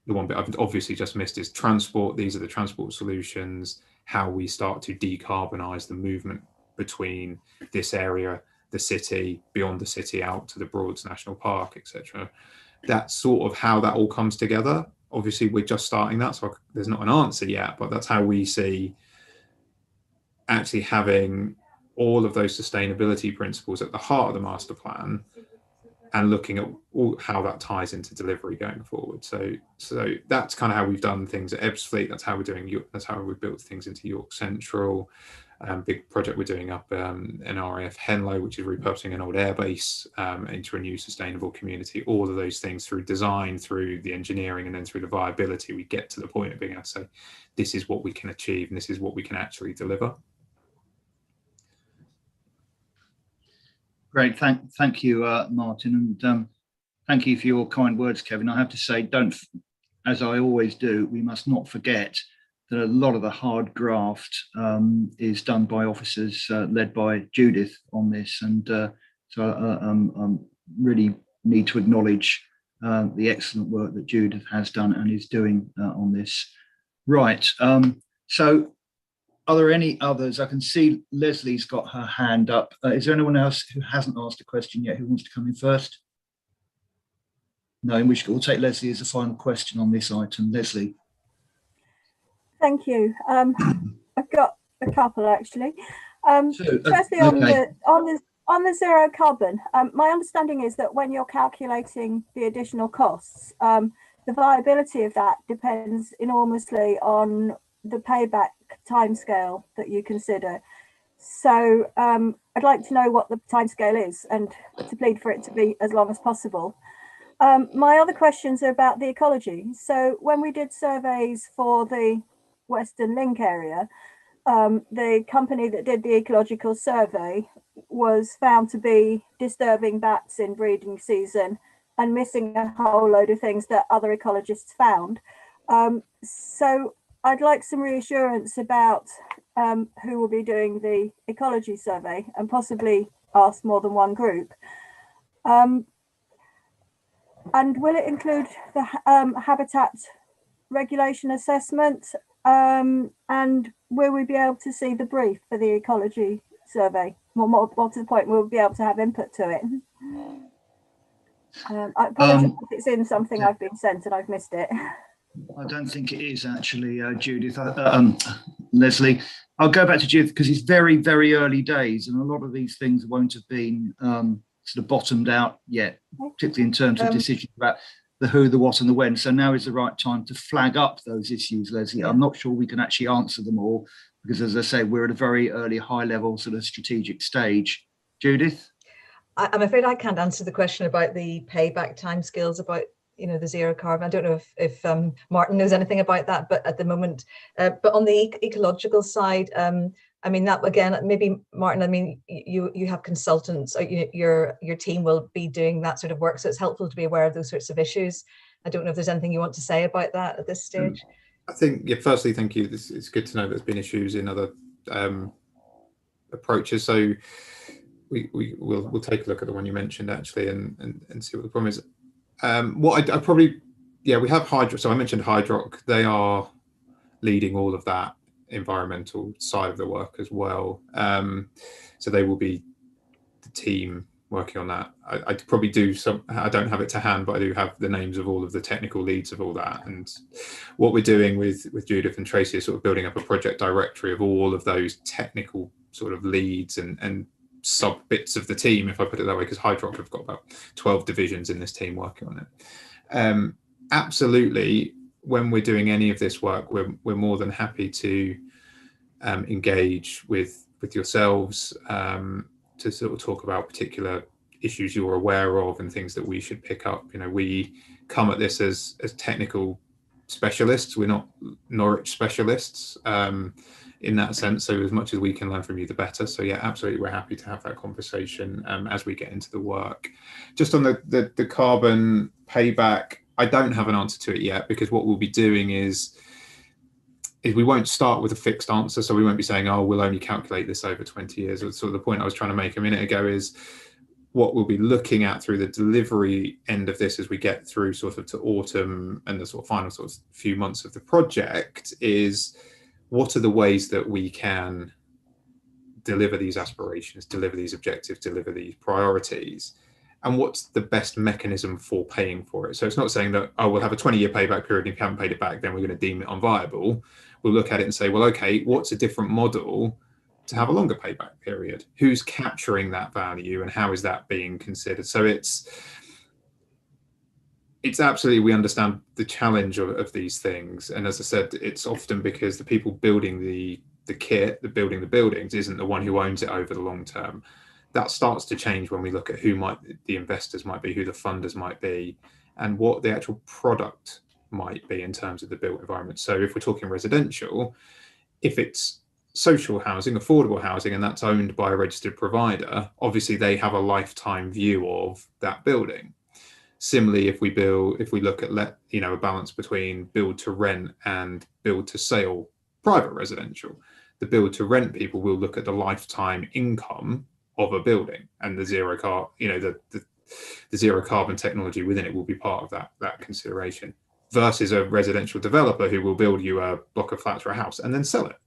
The one bit I've obviously just missed is transport. These are the transport solutions, how we start to decarbonise the movement between this area, the city, beyond the city, out to the Broads National Park, etc. That's sort of how that all comes together. Obviously, we're just starting that, so there's not an answer yet, but that's how we see actually having all of those sustainability principles at the heart of the master plan, and looking at how that ties into delivery going forward. So that's kind of how we've done things at Ebbsfleet. That's how we're doing. That's how we've built things into York Central. Big project we're doing up in RAF Henlow, which is repurposing an old airbase into a new sustainable community. All of those things, through design, through the engineering, and then through the viability, we get to the point of being able to say, this is what we can achieve and this is what we can actually deliver. Great, thank you, Martin, and thank you for your kind words, Kevin. I have to say, as I always do, we must not forget that a lot of the hard graft is done by officers led by Judith on this, and so really need to acknowledge the excellent work that Judith has done and is doing on this. Right, so are there any others? I can see Leslie's got her hand up. Is there anyone else who hasn't asked a question yet who wants to come in first? No, in which case we'll take Leslie as a final question on this item. Leslie. Thank you. I've got a couple actually. Firstly, on the zero carbon, my understanding is that when you're calculating the additional costs, the viability of that depends enormously on the payback timescale that you consider. So I'd like to know what the timescale is, and to plead for it to be as long as possible. My other questions are about the ecology. So when we did surveys for the Western Link area, the company that did the ecological survey was found to be disturbing bats in breeding season and missing a whole load of things that other ecologists found. So I'd like some reassurance about who will be doing the ecology survey, and possibly ask more than one group. And will it include the habitat regulation assessment? And will we be able to see the brief for the ecology survey? More to the point, we'll be able to have input to it. I apologize if it's in something I've been sent and I've missed it. I don't think it is actually, Judith. Leslie, I'll go back to Judith because it's very, very early days, and a lot of these things won't have been sort of bottomed out yet, particularly in terms of decisions about the who, the what and the when. So now is the right time to flag up those issues, Leslie. I'm not sure we can actually answer them all because, as I say, we're at a very early high level sort of strategic stage. Judith? I'm afraid I can't answer the question about the payback timescales about the zero carbon. I don't know if Martin knows anything about that, but at the moment, but on the ecological side, I mean, that again, maybe Martin, I mean, you have consultants, your team will be doing that sort of work. So it's helpful to be aware of those sorts of issues. I don't know if there's anything you want to say about that at this stage. I think, yeah, firstly, thank you. It's good to know there's been issues in other approaches. So we'll take a look at the one you mentioned actually and see what the problem is. What I probably, yeah, we have Hydrock. So I mentioned Hydrock. They are leading all of that environmental side of the work as well. So they will be the team working on that. I probably do some, I don't have it to hand, but I do have the names of all of the technical leads of all that. And what we're doing with Judith and Tracy is sort of building up a project directory of all of those technical sort of leads and sub bits of the team, if I put it that way, because Hydrock have got about 12 divisions in this team working on it. Absolutely, when we're doing any of this work, we're more than happy to engage with yourselves to sort of talk about particular issues you're aware of and things that we should pick up. You know, we come at this as technical specialists. We're not Norwich specialists in that sense. So as much as we can learn from you, the better. So yeah, absolutely, we're happy to have that conversation as we get into the work. Just on the carbon payback, I don't have an answer to it yet, because what we'll be doing is we won't start with a fixed answer. So we won't be saying, oh, we'll only calculate this over 20 years. Sort of the point I was trying to make a minute ago is what we'll be looking at through the delivery end of this as we get through sort of to autumn and the sort of final sort of few months of the project is what are the ways that we can deliver these aspirations, deliver these objectives, deliver these priorities, and what's the best mechanism for paying for it. So it's not saying that, oh, we'll have a 20-year payback period and if you haven't paid it back, then we're going to deem it unviable. We'll look at it and say, well, okay, what's a different model to have a longer payback period? Who's capturing that value and how is that being considered? So it's absolutely, we understand the challenge of these things. And as I said, it's often because the people building the kit, building the buildings, isn't the one who owns it over the long term. That starts to change when we look at who the investors might be, who the funders might be, and what the actual product might be in terms of the built environment. So if we're talking residential, if it's social housing, affordable housing, and that's owned by a registered provider, obviously they have a lifetime view of that building. Similarly, if we look at a balance between build to rent and build to sale private residential, the build to rent people will look at the lifetime income of a building, and the zero carbon technology within it will be part of that consideration, versus a residential developer who will build you a block of flats or a house and then sell it,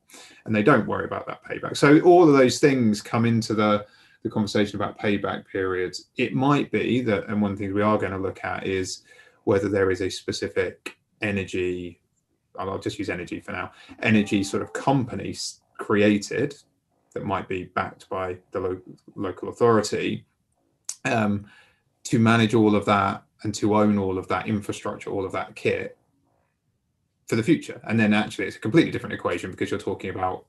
and they don't worry about that payback. So all of those things come into the conversation about payback periods. It might be that, and one thing we are going to look at is whether there is a specific energy, I'll just use energy for now, energy sort of company created that might be backed by the local authority to manage all of that and to own all of that infrastructure, all of that kit for the future. And then actually it's a completely different equation because you're talking about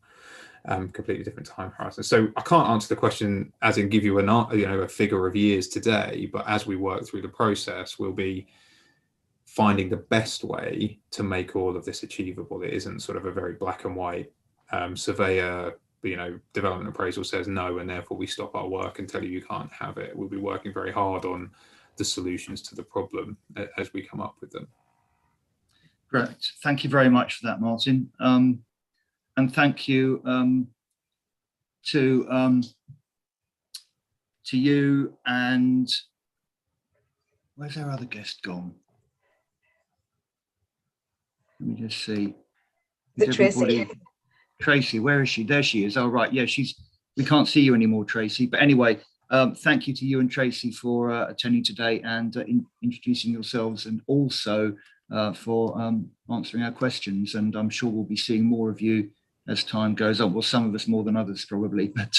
completely different time horizons. So I can't answer the question as in give you a figure of years today, but as we work through the process, we'll be finding the best way to make all of this achievable. It isn't sort of a very black and white surveyor, development appraisal says no, and therefore we stop our work and tell you can't have it. We'll be working very hard on the solutions to the problem as we come up with them. Great. Thank you very much for that, Martin. And thank you to you, and where's our other guest gone? Let me just see. Tracy. Tracy, where is she? There she is. Oh, right. Yeah, we can't see you anymore, Tracy. But anyway, thank you to you and Tracy for attending today and introducing yourselves, and also for answering our questions. And I'm sure we'll be seeing more of you as time goes on. Well, some of us more than others probably, but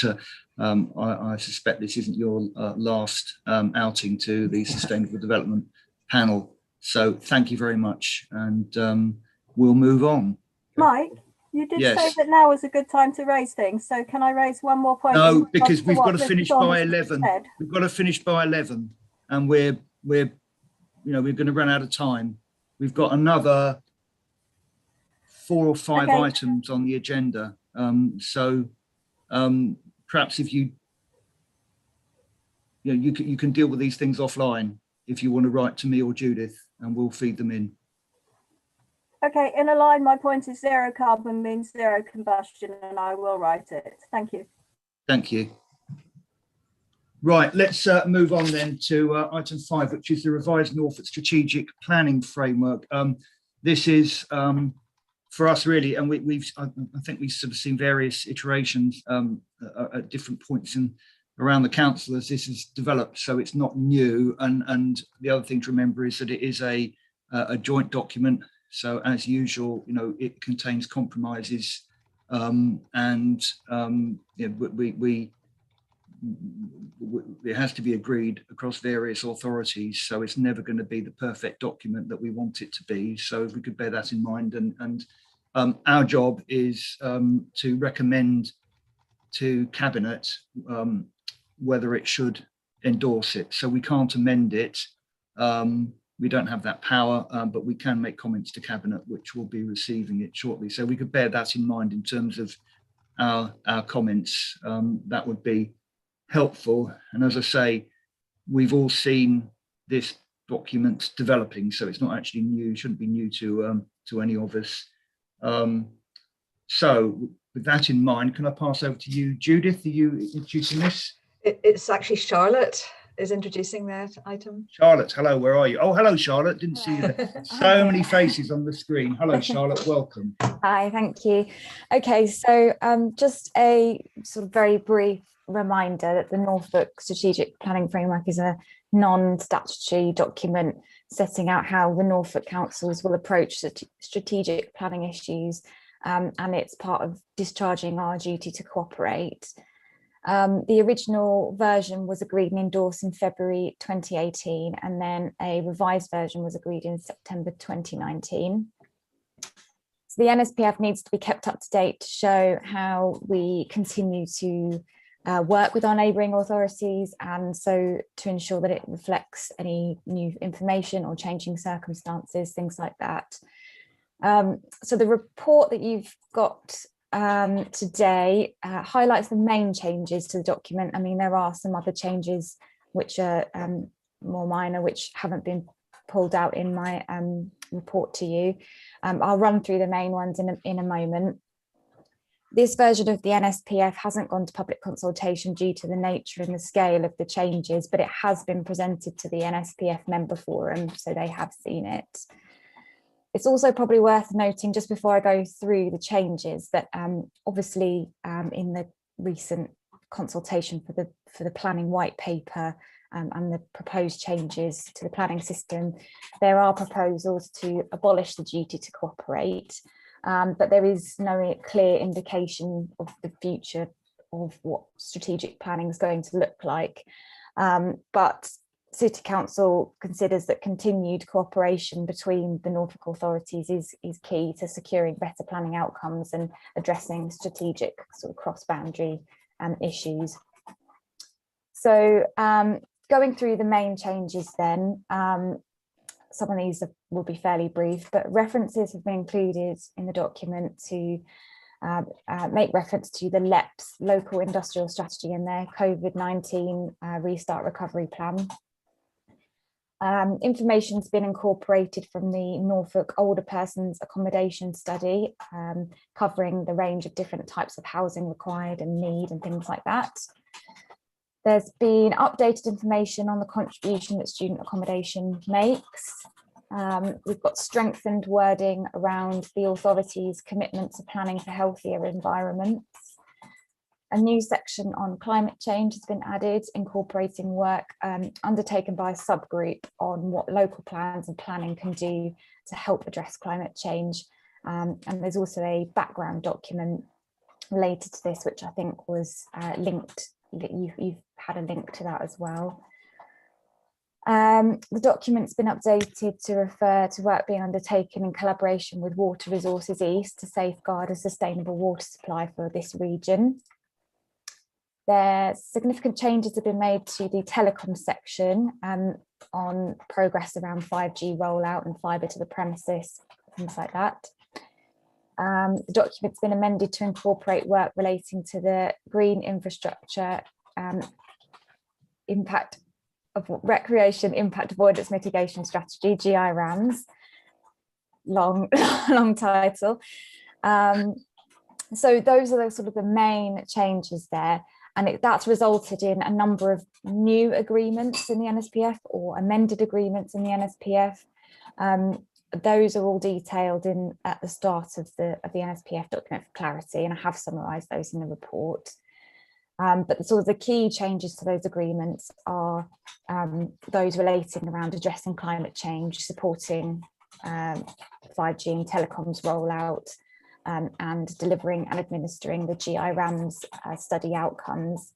I suspect this isn't your last outing to the Sustainable Development Panel. So thank you very much, and we'll move on. Mike, you did say Yes. that now was a good time to raise things. So can I raise one more point? No, because we've got to Mr. finish Saunders by has 11. said? We've got to finish by 11, and we're going to run out of time. We've got another 4 or 5 Okay. items on the agenda. Perhaps if you can deal with these things offline if you want to write to me or Judith, and we'll feed them in. Okay, in a line, my point is zero carbon means zero combustion, and I will write it. Thank you. Thank you. Right, let's move on then to item 5, which is the revised Norfolk Strategic Planning Framework. This is for us really, and I think we've sort of seen various iterations at different points around the council as this is developed, so it's not new. And the other thing to remember is that it is a joint document. So as usual, it contains compromises, it has to be agreed across various authorities. So it's never going to be the perfect document that we want it to be. So if we could bear that in mind, and our job is to recommend to Cabinet whether it should endorse it. So we can't amend it. We don't have that power, but we can make comments to Cabinet, which will be receiving it shortly. So we could bear that in mind in terms of our comments. That would be helpful. And as I say, we've all seen this document developing, so it's not actually new, shouldn't be new to any of us. So with that in mind, can I pass over to you, Judith? Are you introducing this? It's actually Charlotte is introducing that item. Charlotte, hello, where are you? Oh, hello, Charlotte. Didn't see you there. So many faces on the screen. Hello, Charlotte, welcome. Hi, thank you. Okay, so just a sort of very brief reminder that the Norfolk Strategic Planning Framework is a non-statutory document setting out how the Norfolk councils will approach strategic planning issues, and it's part of discharging our duty to cooperate. The original version was agreed and endorsed in February 2018, and then a revised version was agreed in September 2019. So the NSPF needs to be kept up to date to show how we continue to work with our neighbouring authorities, and so to ensure that it reflects any new information or changing circumstances, things like that. So the report that you've got today highlights the main changes to the document. I mean, there are some other changes which are more minor, which haven't been pulled out in my report to you. I'll run through the main ones in a moment. This version of the NSPF hasn't gone to public consultation due to the nature and the scale of the changes, but it has been presented to the NSPF member forum, so they have seen it. It's also probably worth noting, just before I go through the changes, that obviously in the recent consultation for the planning white paper and the proposed changes to the planning system, there are proposals to abolish the duty to cooperate, but there is no clear indication of the future of what strategic planning is going to look like. But City Council considers that continued cooperation between the Norfolk authorities is key to securing better planning outcomes and addressing strategic sort of cross-boundary issues. So going through the main changes then, some of these will be fairly brief, but references have been included in the document to make reference to the LEPS, Local Industrial Strategy, and their COVID-19 Restart Recovery Plan. Information's been incorporated from the Norfolk Older Persons Accommodation Study, covering the range of different types of housing required and need and things like that. There's been updated information on the contribution that student accommodation makes. We've got strengthened wording around the authority's commitment to planning for healthier environments. A new section on climate change has been added, incorporating work undertaken by a subgroup on what local plans and planning can do to help address climate change. And there's also a background document related to this, which I think was linked. You've had a link to that as well. The document's been updated to refer to work being undertaken in collaboration with Water Resources East to safeguard a sustainable water supply for this region. There's significant changes have been made to the telecom section on progress around 5G rollout and fibre to the premises, things like that. The document's been amended to incorporate work relating to the green infrastructure impact of recreation impact avoidance mitigation strategy, GIRAMS, long title. So those are sort of the main changes there. And that's resulted in a number of new agreements in the NSPF or amended agreements in the NSPF. Those are all detailed at the start of the NSPF document for clarity, and I have summarised those in the report. But sort of the key changes to those agreements are those relating around addressing climate change, supporting 5G and telecoms rollout, and delivering and administering the GIRAMS study outcomes.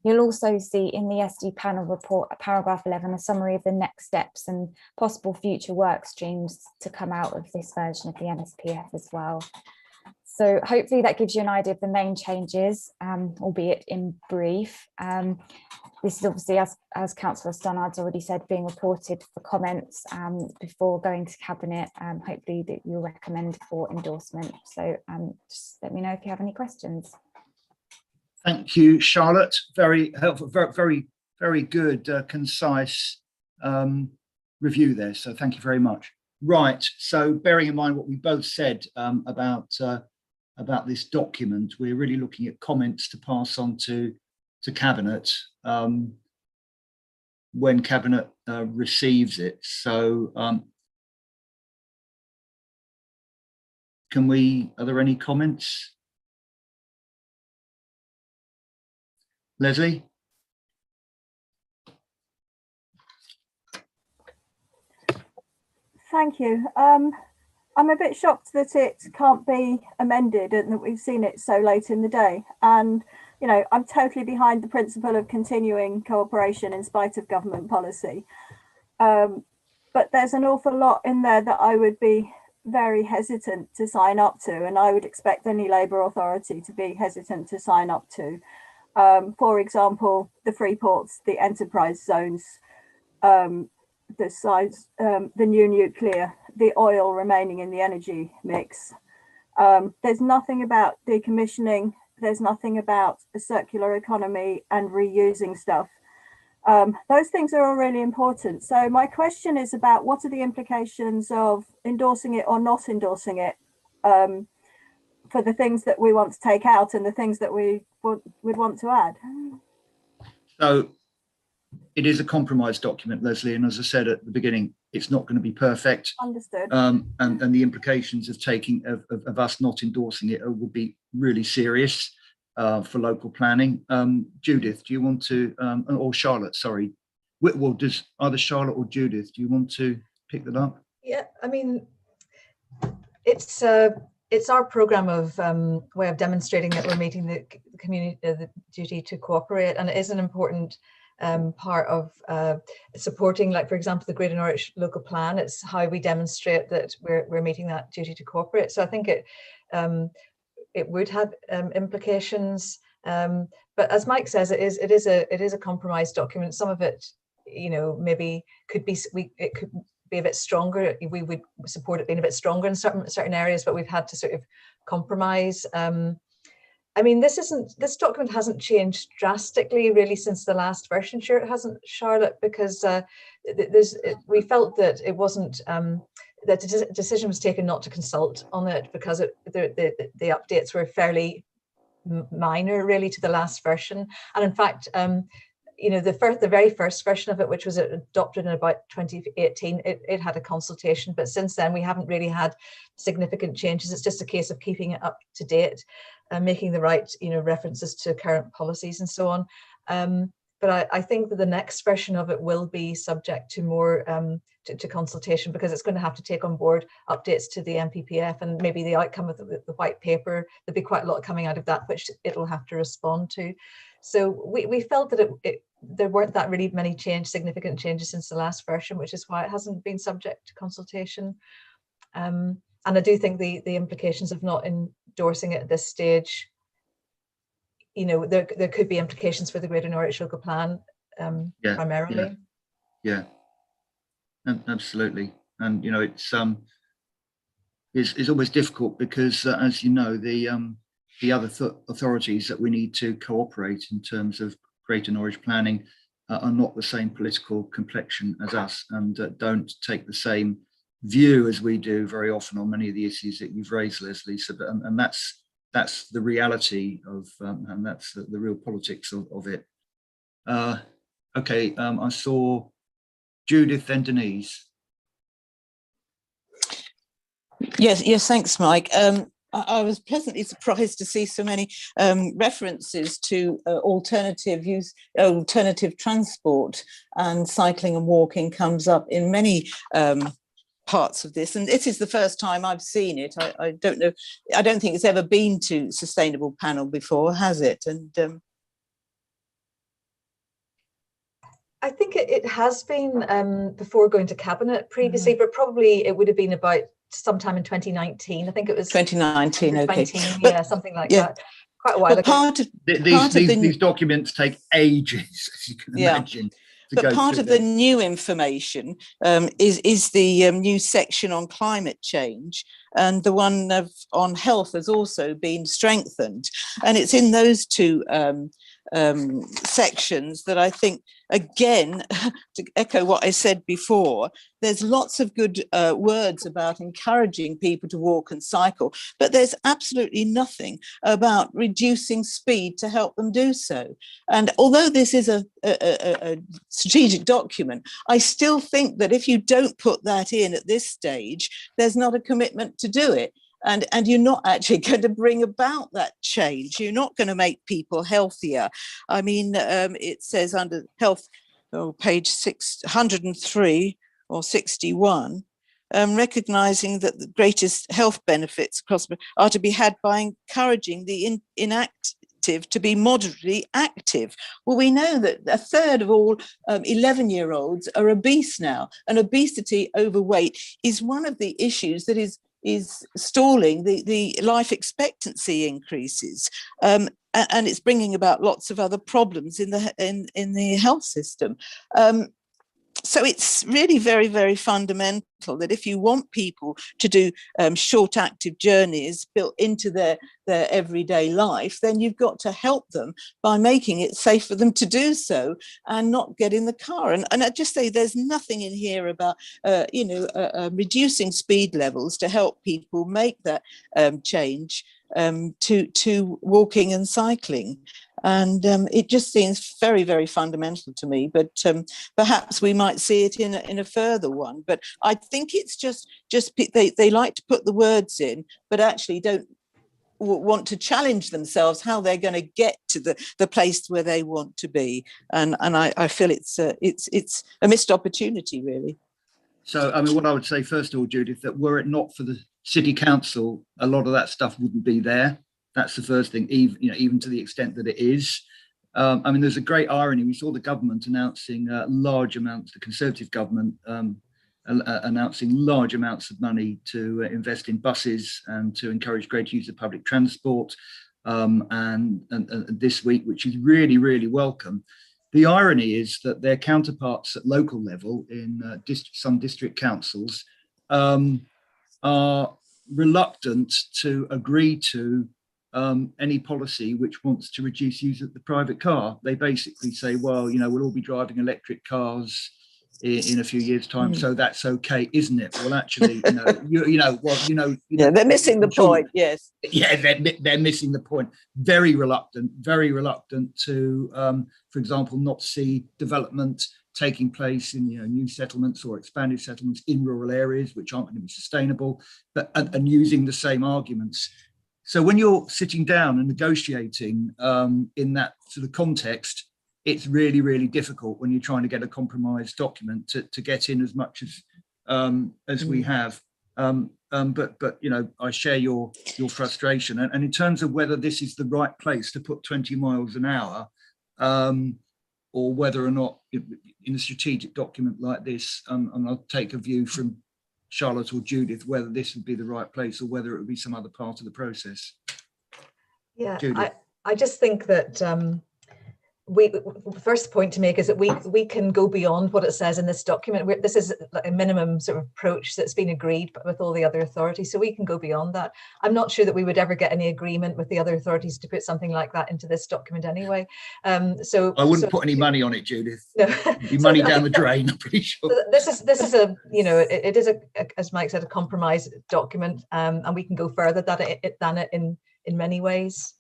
You'll also see in the SD panel report, paragraph 11, a summary of the next steps and possible future work streams to come out of this version of the NSPF as well. So hopefully that gives you an idea of the main changes, albeit in brief. This is obviously, as Councillor Stannard's already said, being reported for comments before going to Cabinet, hopefully that you'll recommend for endorsement. So just let me know if you have any questions. Thank you, Charlotte. Very helpful, very, very good, concise review there. So thank you very much. Right. So bearing in mind what we both said about this document, we're really looking at comments to pass on to Cabinet when Cabinet receives it. So are there any comments? Leslie? Thank you. I'm a bit shocked that it can't be amended and that we've seen it so late in the day. And, you know, I'm totally behind the principle of continuing cooperation in spite of government policy. But there's an awful lot in there that I would be very hesitant to sign up to, and I would expect any Labour authority to be hesitant to sign up to. For example, the free ports, the enterprise zones, the size, the new nuclear, the oil remaining in the energy mix. There's nothing about decommissioning. There's nothing about a circular economy and reusing stuff. Those things are all really important. So my question is about what are the implications of endorsing it or not endorsing it for the things that we want to take out and the things that we would want to add. So it is a compromise document, Leslie, and as I said at the beginning, it's not going to be perfect. Understood. And the implications of us not endorsing it will be really serious for local planning. Judith, do you want to, or Charlotte, sorry. Well, does either Charlotte or Judith, do you want to pick that up? Yeah, I mean, it's our programme of way of demonstrating that we're meeting the community, the duty to cooperate, and it is an important part of supporting, like, for example, the Greater Norwich local plan. It's how we demonstrate that we're meeting that duty to cooperate. So I think it would have implications, but as Mike says, it is a compromise document. Some of it, you know, maybe could be it could be a bit stronger. We would support it being a bit stronger in certain areas, but we've had to sort of compromise. I mean, this document hasn't changed drastically really since the last version. Sure, it hasn't, Charlotte, because we felt that it wasn't that a decision was taken not to consult on it because the updates were fairly minor really to the last version. And in fact, you know, the very first version of it, which was adopted in about 2018, it had a consultation, but since then we haven't really had significant changes. It's just a case of keeping it up to date and making the right, you know, references to current policies and so on. But I think that the next version of it will be subject to more to consultation, because it's going to have to take on board updates to the NPPF and maybe the outcome of the white paper. There'll be quite a lot coming out of that, which it'll have to respond to. So we felt that there weren't that really many significant changes since the last version, which is why it hasn't been subject to consultation. And I do think the implications of not endorsing it at this stage, you know, there could be implications for the Greater Norwich Local Plan primarily. Yeah, absolutely. And you know, it's always difficult because, as you know, the other authorities that we need to cooperate in terms of Greater Norwich planning are not the same political complexion as us, and don't take the same view as we do very often on many of the issues that you've raised, Leslie. So, and that's the reality of, and that's the real politics of it. Okay, I saw Judith, then Denise. Yes, thanks, Mike. I was pleasantly surprised to see so many references to alternative transport, and cycling and walking comes up in many parts of this, and this is the first time I've seen it. I don't know, I don't think it's ever been to sustainable panel before, has it? And I think it has been before going to cabinet previously, but probably it would have been about sometime in 2019. I think it was 2019. Okay, yeah, something like that. Quite a while ago. These documents take ages, as you can imagine. But part of the new information is the new section on climate change, and the one on health has also been strengthened. And it's in those two sections that I think, again, to echo what I said before, there's lots of good words about encouraging people to walk and cycle, but there's absolutely nothing about reducing speed to help them do so. And although this is a strategic document, I still think that if you don't put that in at this stage, there's not a commitment to do it. And you're not actually going to bring about that change. You're not going to make people healthier. I mean, it says under health, page 603 or 61, recognising that the greatest health benefits across are to be had by encouraging the inactive to be moderately active. Well, we know that a third of all 11-year-olds are obese now, and obesity, overweight, is one of the issues that is stalling the life expectancy increases, and it's bringing about lots of other problems in the health system. So it's really very, very fundamental that if you want people to do short active journeys built into their everyday life, then you've got to help them by making it safe for them to do so and not get in the car. And I just say there's nothing in here about, reducing speed levels to help people make that change to walking and cycling. And it just seems very, very fundamental to me. But perhaps we might see it in a further one. But I think it's just they like to put the words in, but actually don't want to challenge themselves how they're going to get to the place where they want to be. And I feel it's a missed opportunity, really. So, I mean, what I would say first of all, Judith, that were it not for the City Council, a lot of that stuff wouldn't be there. That's the first thing, even to the extent that it is. I mean, there's a great irony. We saw the government announcing large amounts, the Conservative government announcing large amounts of money to invest in buses and to encourage greater use of public transport. And this week, which is really, really welcome. The irony is that their counterparts at local level in some district councils are reluctant to agree to any policy which wants to reduce use of the private car. They basically say, well, we'll all be driving electric cars in a few years' time, so that's okay, isn't it? Well, actually, they're missing the point. Yes. Yeah, they're missing the point. Very reluctant to, for example, not see development taking place in new settlements or expanded settlements in rural areas which aren't going to be sustainable, but and using the same arguments. So when you're sitting down and negotiating in that sort of context, it's really, really difficult when you're trying to get a compromise document to get in as much as we have. But I share your frustration. And in terms of whether this is the right place to put 20 miles an hour, or whether or not in a strategic document like this, and I'll take a view from Charlotte or Judith, whether this would be the right place or whether it would be some other part of the process. Yeah, Judith. I just think that the first point to make is that we can go beyond what it says in this document. This is a minimum sort of approach that's been agreed with all the other authorities, so we can go beyond that. I'm not sure that we would ever get any agreement with the other authorities to put something like that into this document anyway. So I wouldn't put any money on it, Judith. No. It'd be money down the drain, I'm pretty sure. This is a, you know, it is a, as Mike said, a compromise document, and we can go further than it in many ways.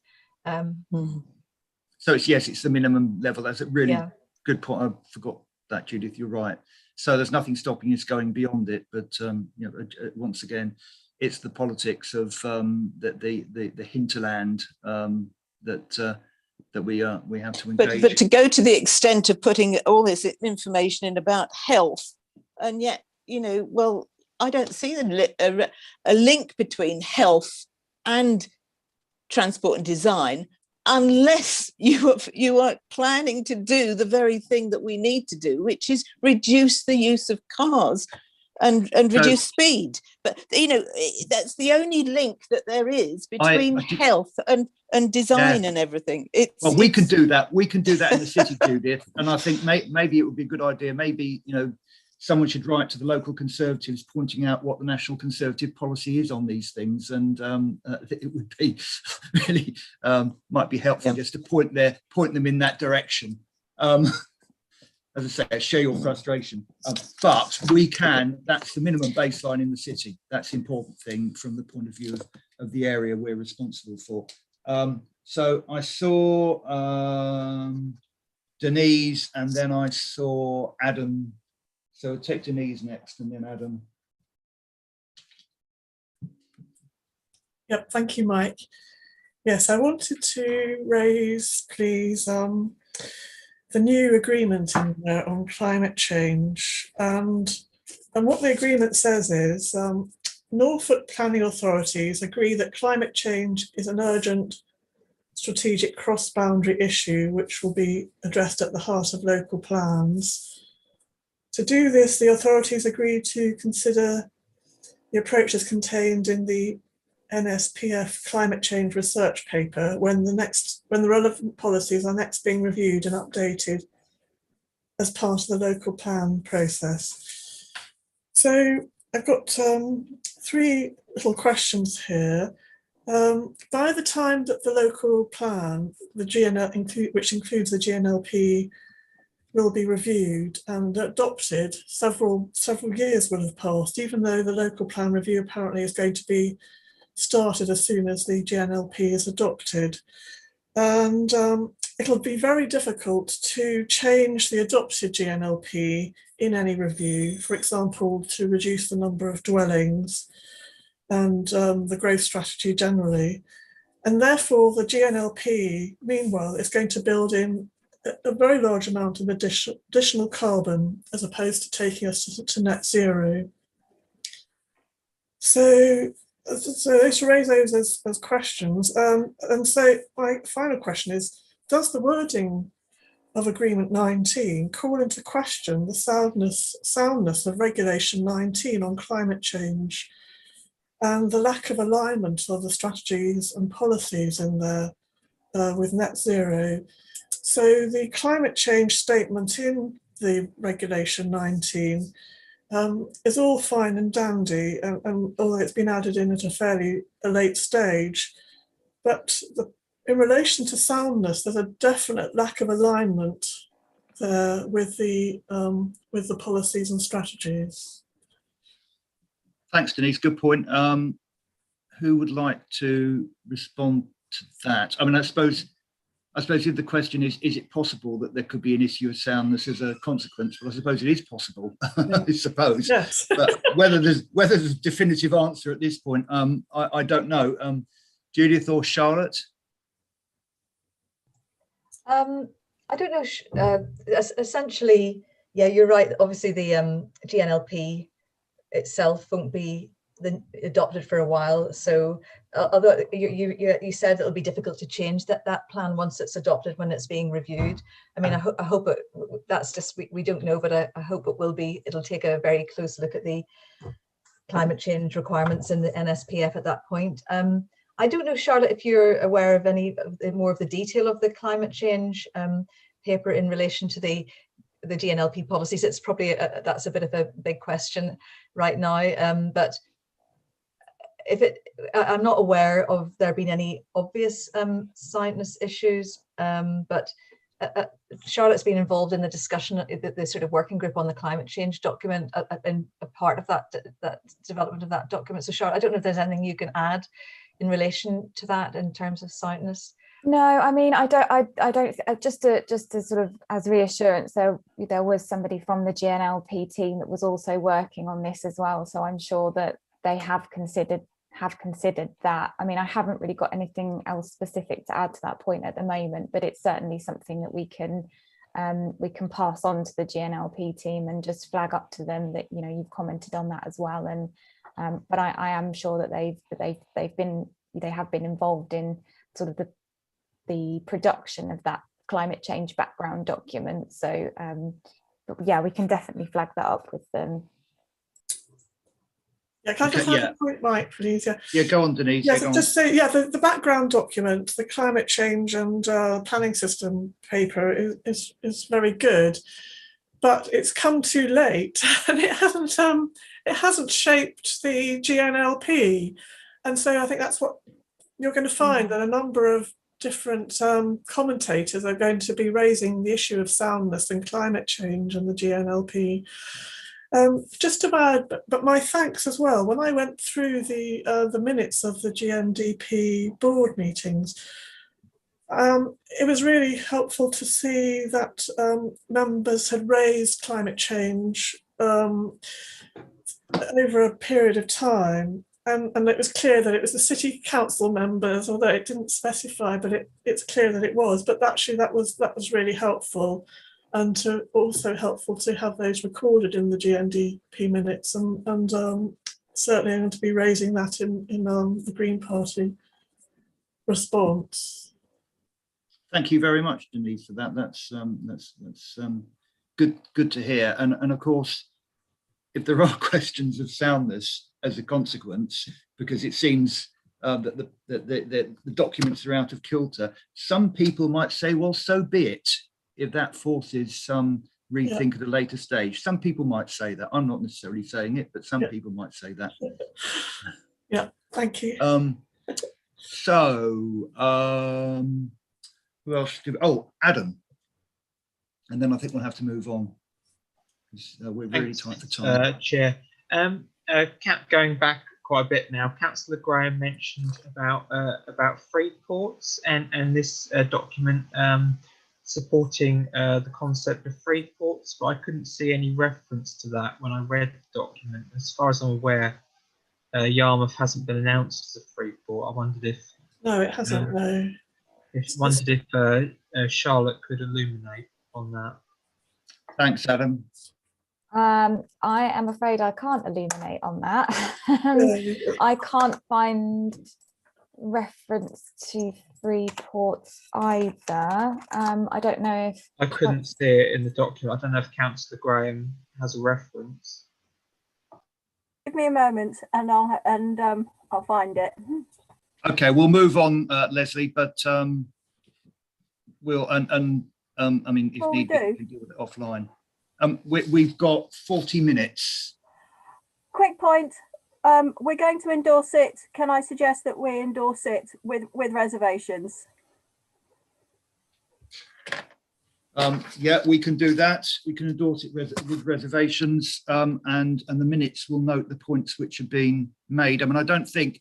So it's the minimum level. That's a really good point. I forgot that, Judith. You're right. So there's nothing stopping us going beyond it. But you know, once again, it's the politics of the hinterland that we have to engage. But to go to the extent of putting all this information in about health, and yet, you know, well, I don't see a link between health and transport and design, unless you are planning to do the very thing that we need to do, which is reduce the use of cars and reduce speed. But you know, that's the only link that there is between health and design and everything. Well, we can do that. We can do that in the city, Judith. And I think maybe it would be a good idea. Maybe, you know, someone should write to the local Conservatives pointing out what the National Conservative policy is on these things, and it would be really might be helpful just to point them in that direction. As I say, share your frustration, but we can. That's the minimum baseline in the city. That's the important thing from the point of view of the area we're responsible for. So I saw Denise, and then I saw Adam. So take Denise next, and then Adam. Yep, thank you, Mike. Yes, I wanted to raise, please, the new agreement in there on climate change. And what the agreement says is Norfolk planning authorities agree that climate change is an urgent strategic cross-boundary issue which will be addressed at the heart of local plans. To do this, the authorities agreed to consider the approaches contained in the NSPF climate change research paper when the relevant policies are next being reviewed and updated as part of the local plan process. So I've got 3 little questions here. By the time that the local plan, the GNL, which includes the GNLP, will be reviewed and adopted, several years will have passed, even though the local plan review apparently is going to be started as soon as the GNLP is adopted. And it'll be very difficult to change the adopted GNLP in any review, for example, to reduce the number of dwellings and the growth strategy generally. And therefore the GNLP, meanwhile, is going to build in a very large amount of additional carbon as opposed to taking us to net zero. So let's raise those as questions. And so my final question is, does the wording of Agreement 19 call into question the soundness of Regulation 19 on climate change and the lack of alignment of the strategies and policies in there with net zero? So the climate change statement in the Regulation 19 is all fine and dandy, and although it's been added in at a fairly late stage, but in relation to soundness, there's a definite lack of alignment there with the policies and strategies. Thanks, Denise. Good point. Who would like to respond to that? I mean, I suppose if the question is it possible that there could be an issue of soundness as a consequence? Well, I suppose it is possible, I suppose. Yes. But whether there's a definitive answer at this point, I don't know. Judith or Charlotte? I don't know. Essentially, yeah, you're right. Obviously, the GNLP itself won't be adopted for a while. So although you said it'll be difficult to change that plan once it's adopted, when it's being reviewed. I mean, I hope it, that's just, we don't know, but I hope it will be. It'll take a very close look at the climate change requirements in the NSPF at that point. I don't know, Charlotte, if you're aware of any more of the detail of the climate change paper in relation to the GNLP policies. It's probably that's a bit of a big question right now, but I'm not aware of there being any obvious soundness issues, but Charlotte's been involved in the discussion, the sort of working group on the climate change document, and a part of that development of that document. So Charlotte, I don't know if there's anything you can add in relation to that in terms of soundness. No, I mean, I don't. Just to sort of as reassurance, there was somebody from the GNLP team that was also working on this as well. So I'm sure that they have considered that. I mean, I haven't really got anything else specific to add to that point at the moment, but it's certainly something that we can pass on to the GNLP team and just flag up to them that, you know, you've commented on that as well. And but I am sure that they have been involved in sort of the production of that climate change background document. So but yeah, we can definitely flag that up with them. Yeah, can I just have a point, Mike, please? Yeah, go on, Denise. Yes, just say, the background document, the climate change and planning system paper is very good, but it's come too late, and it hasn't shaped the GNLP, and so I think that's what you're going to find, that a number of different commentators are going to be raising the issue of soundness and climate change and the GNLP. Just to add, but my thanks as well, when I went through the minutes of the GNDP board meetings, it was really helpful to see that members had raised climate change over a period of time, and it was clear that it was the city council members, although it didn't specify, but it's clear that it was. But actually, that was really helpful. And also helpful to have those recorded in the GNDP minutes, and certainly I'm going to be raising that in the Green Party response. Thank you very much, Denise, for that. That's good to hear. And of course, if there are questions of soundness as a consequence, because it seems that the documents are out of kilter, some people might say, well, so be it. If that forces some rethink at a later stage. Some people might say that. I'm not necessarily saying it, but some people might say that. Yeah, thank you. So who else? Adam. And then I think we'll have to move on. We're really tight for time. Chair. Going back quite a bit now, Councillor Graham mentioned about free ports and this document supporting the concept of free ports, but I couldn't see any reference to that when I read the document. As far as I'm aware, Yarmouth hasn't been announced as a free port. I wondered if no, it hasn't. No. Wondered if Charlotte could illuminate on that. Thanks, Adam. I am afraid I can't illuminate on that. I can't find reference to free ports either. I don't know if I couldn't see it in the document. I don't know if Councillor Graham has a reference. Give me a moment, and I'll find it. Okay, we'll move on, Leslie. But we'll I mean, if need be, we can deal with it offline. We've got 40 minutes. Quick point. We're going to endorse it. Can I suggest that we endorse it with reservations? Yeah, we can do that. We can endorse it with reservations, and the minutes will note the points which have been made. I mean, I don't think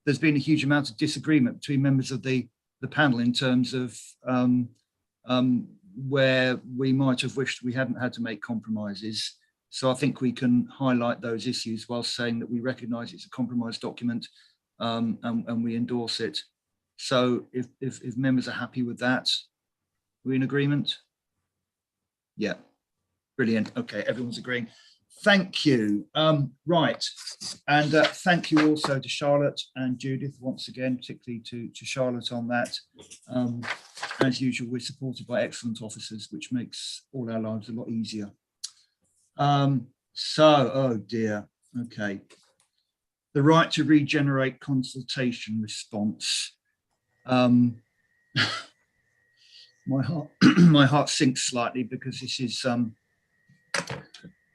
there's been a huge amount of disagreement between members of the panel in terms of where we might have wished we hadn't had to make compromises. So I think we can highlight those issues while saying that we recognise it's a compromise document, and we endorse it. So if members are happy with that, are we in agreement? Yeah, brilliant. Okay, everyone's agreeing. Thank you. Right, and thank you also to Charlotte and Judith once again, particularly to Charlotte on that. As usual, we're supported by excellent officers, which makes all our lives a lot easier. Oh dear, okay. The right to regenerate consultation response. My heart sinks slightly because this is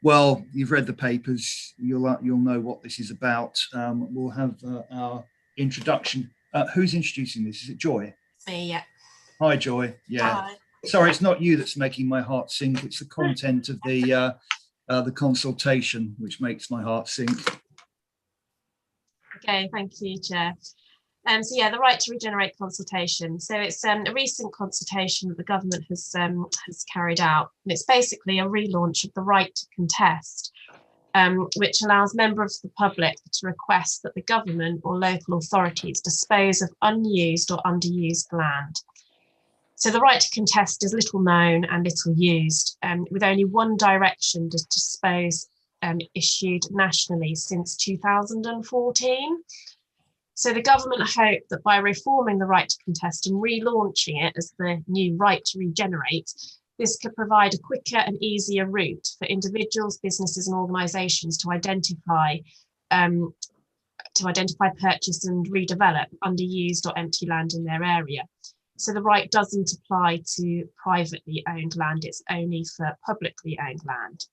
well, you've read the papers, you'll know what this is about. We'll have our introduction. Who's introducing this? Is it Joy? Me, yeah. Hi, Joy. Yeah. Hi. Sorry, it's not you that's making my heart sink. It's the content of the consultation which makes my heart sink. Okay, thank you, Chair. So yeah, the right to regenerate consultation. So it's a recent consultation that the government has carried out, and it's basically a relaunch of the right to contest, which allows members of the public to request that the government or local authorities dispose of unused or underused land. So the right to contest is little known and little used, with only one direction to dispose issued nationally since 2014. So the government hope that by reforming the right to contest and relaunching it as the new right to regenerate, this could provide a quicker and easier route for individuals, businesses and organisations to identify purchase and redevelop underused or empty land in their area. So the right doesn't apply to privately owned land, it's only for publicly owned land.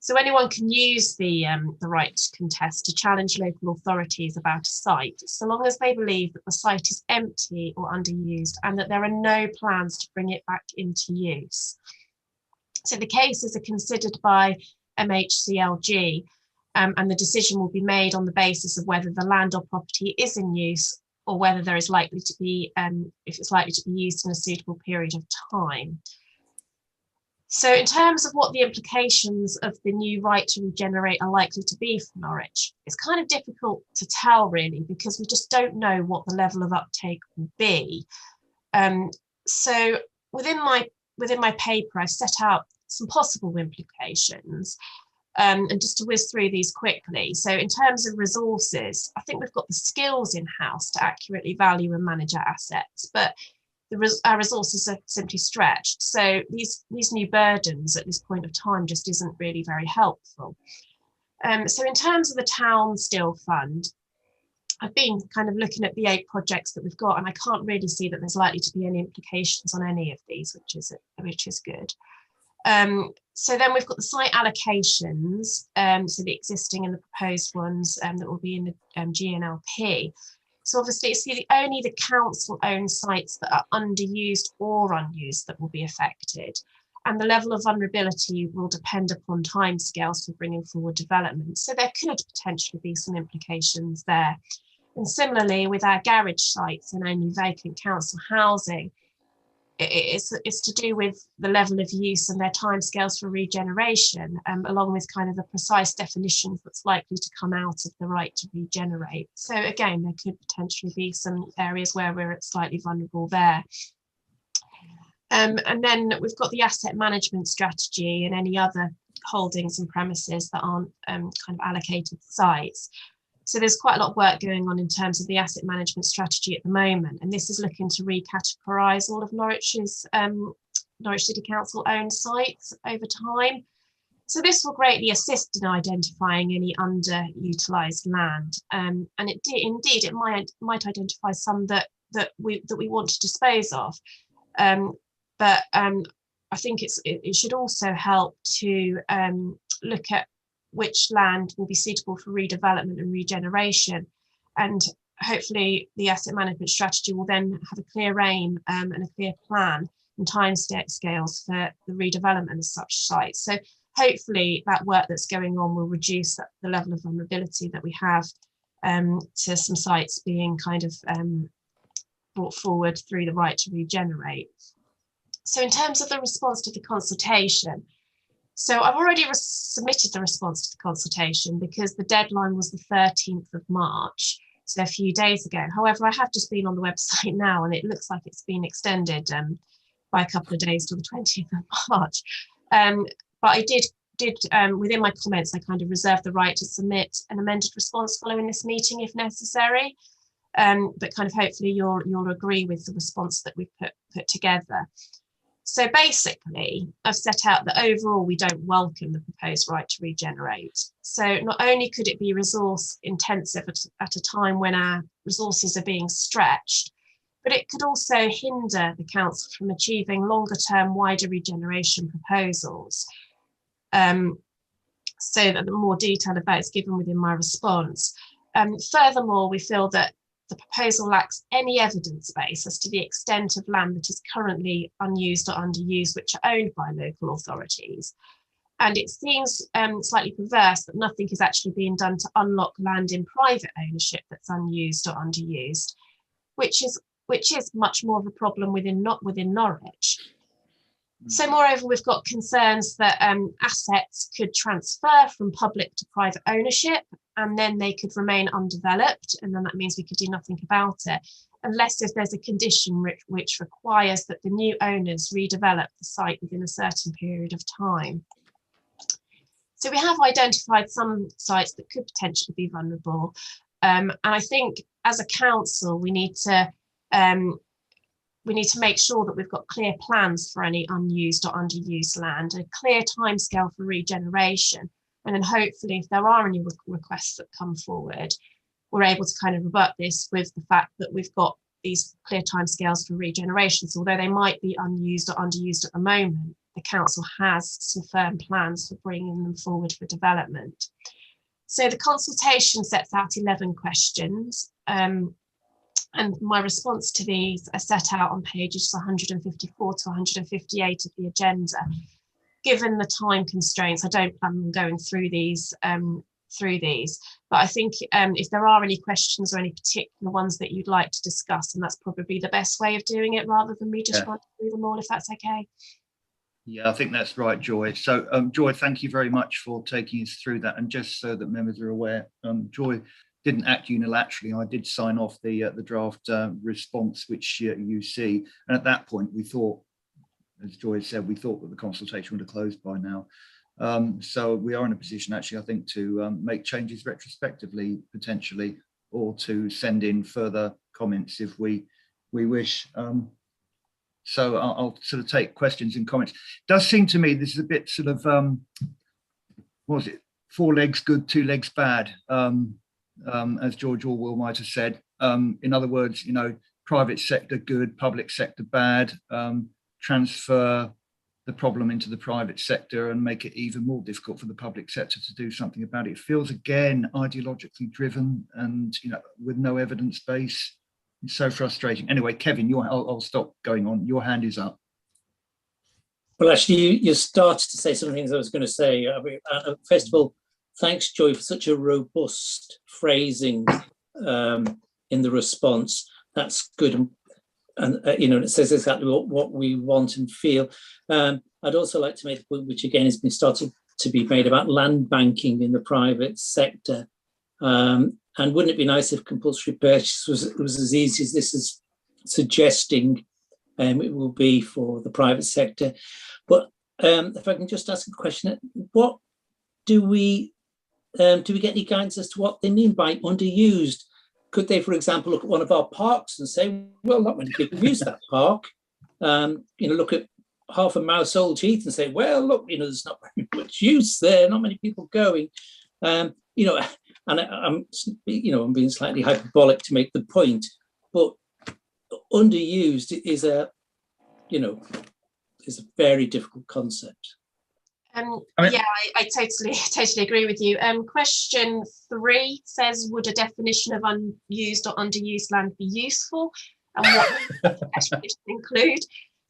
So anyone can use the right to contest to challenge local authorities about a site, so long as they believe that the site is empty or underused and that there are no plans to bring it back into use. So the cases are considered by MHCLG, and the decision will be made on the basis of whether the land or property is in use or whether there is likely to be, if it's likely to be used in a suitable period of time. So in terms of what the implications of the new right to regenerate are likely to be for Norwich, it's kind of difficult to tell really, because we just don't know what the level of uptake will be. So within my paper, I've set out some possible implications, and just to whiz through these quickly. So in terms of resources, I think we've got the skills in-house to accurately value and manage our assets, but our resources are simply stretched. So these new burdens at this point of time just isn't really very helpful. So in terms of the town still fund, I've been kind of looking at the 8 projects that we've got, and I can't really see that there's likely to be any implications on any of these, which is good. So then we've got the site allocations, so the existing and the proposed ones that will be in the GNLP. So obviously it's only the council-owned sites that are underused or unused that will be affected. And the level of vulnerability will depend upon timescales for bringing forward development. So there could potentially be some implications there. And similarly with our garage sites and only vacant council housing, it's to do with the level of use and their timescales for regeneration, along with kind of the precise definitions that's likely to come out of the right to regenerate. So again, there could potentially be some areas where we're slightly vulnerable there. And then we've got the asset management strategy and any other holdings and premises that aren't kind of allocated sites. So there's quite a lot of work going on in terms of the asset management strategy at the moment, and this is looking to recategorise all of Norwich City Council owned sites over time. So this will greatly assist in identifying any underutilised land, and indeed it might identify some that we want to dispose of. But I think it should also help to look at which land will be suitable for redevelopment and regeneration. And hopefully the asset management strategy will then have a clear aim and a clear plan and time scales for the redevelopment of such sites. So hopefully that work that's going on will reduce the level of vulnerability that we have to some sites being kind of brought forward through the right to regenerate. So in terms of the response to the consultation, so I've already submitted the response to the consultation because the deadline was the 13th of March, so a few days ago. However, I have just been on the website now and it looks like it's been extended by a couple of days till the 20th of March. But I did did, within my comments, I kind of reserved the right to submit an amended response following this meeting if necessary. But kind of hopefully you'll agree with the response that we've put together. So basically, I've set out that overall we don't welcome the proposed right to regenerate. So not only could it be resource intensive at a time when our resources are being stretched, but it could also hinder the council from achieving longer term wider regeneration proposals. So that the more detail about is given within my response. Furthermore, we feel that the proposal lacks any evidence base as to the extent of land that is currently unused or underused, which are owned by local authorities. And it seems slightly perverse that nothing is actually being done to unlock land in private ownership that's unused or underused, which is much more of a problem within Norwich. So moreover, we've got concerns that assets could transfer from public to private ownership, and then they could remain undeveloped, and then that means we could do nothing about it, unless if there's a condition which requires that the new owners redevelop the site within a certain period of time. So we have identified some sites that could potentially be vulnerable, and I think as a council we need to make sure that we've got clear plans for any unused or underused land, a clear timescale for regeneration, and then hopefully if there are any requests that come forward, we're able to kind of rebut this with the fact that we've got these clear timescales for regeneration. So although they might be unused or underused at the moment, the council has some firm plans for bringing them forward for development. So the consultation sets out 11 questions. And my response to these are set out on pages 154 to 158 of the agenda. Given the time constraints, I don't plan on going through these, but I think if there are any questions or any particular ones that you'd like to discuss, and that's probably the best way of doing it rather than me just running through them all, if that's okay. Yeah, I think that's right, Joy. So, Joy, thank you very much for taking us through that. And just so that members are aware, Joy didn't act unilaterally. I did sign off the draft response, which you see. And at that point, we thought, as Joy said, we thought that the consultation would have closed by now. So we are in a position, actually, I think, to make changes retrospectively, potentially, or to send in further comments if we wish. So I'll sort of take questions and comments. It does seem to me this is a bit sort of, what was it? 4 legs good, 2 legs bad. As George Orwell might have said. In other words, you know, private sector good, public sector bad, transfer the problem into the private sector and make it even more difficult for the public sector to do something about it. It feels again ideologically driven and, you know, with no evidence base. It's so frustrating. Anyway, Kevin, I'll stop going on. Your hand is up. Well, actually, you started to say some things I was going to say. First of all, thanks, Joy, for such a robust phrasing in the response. That's good, and you know, it says exactly what we want and feel. I'd also like to make a point, which again has been started to be made, about land banking in the private sector. And wouldn't it be nice if compulsory purchase was as easy as this is suggesting it will be for the private sector? But if I can just ask a question, what do we get any guidance as to what they mean by underused? Could they, for example, look at one of our parks and say, well, not many people use that park? You know, look at half a Mouse Old Heath and say, well, look, you know, there's not very much use there, not many people going. You know, and I'm being slightly hyperbolic to make the point, but underused is a very difficult concept. Yeah, I totally agree with you. Question 3 says, would a definition of unused or underused land be useful? And what definition include?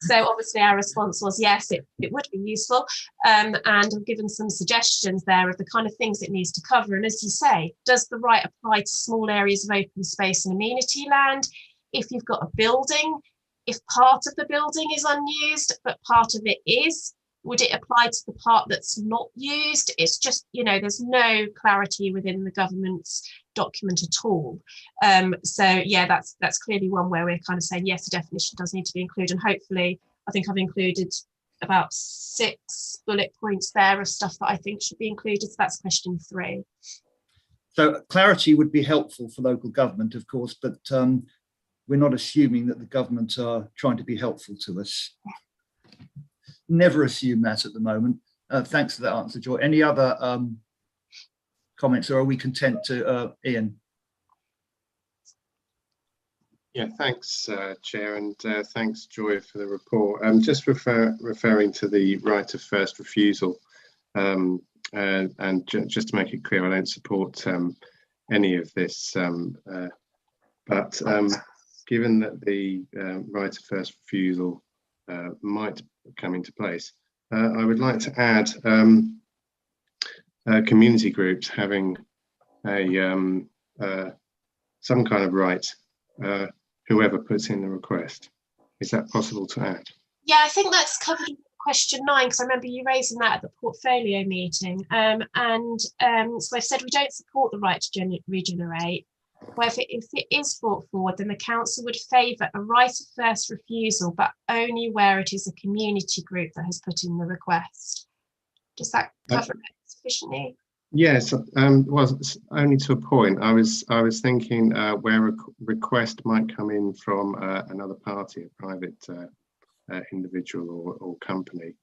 So obviously our response was yes, it would be useful. And I've given some suggestions there of the kind of things it needs to cover. And as you say, does the right apply to small areas of open space and amenity land? If you've got a building, if part of the building is unused, but part of it is, would it apply to the part that's not used? It's just, you know, there's no clarity within the government's document at all. So yeah, that's clearly one where we're kind of saying, yes, the definition does need to be included. And hopefully, I think I've included about 6 bullet points there of stuff that I think should be included. So that's question 3. So clarity would be helpful for local government, of course, but we're not assuming that the government are trying to be helpful to us. Never assume that at the moment. Thanks for that answer, Joy. Any other comments, or are we content to Ian? Yeah, thanks, Chair, and thanks, Joy, for the report. Just referring to the right of first refusal, and just to make it clear, I don't support any of this, but given that the right of first refusal might come into place, I would like to add community groups having a some kind of right, whoever puts in the request. Is that possible to add? Yeah, I think that's covered in question 9, because I remember you raising that at the portfolio meeting. So I've said we don't support the right to regenerate. However, if it is brought forward, then the council would favour a right of first refusal, but only where it is a community group that has put in the request. Does that cover it sufficiently? Yes, well, only to a point. I was thinking where a request might come in from another party, a private individual or company,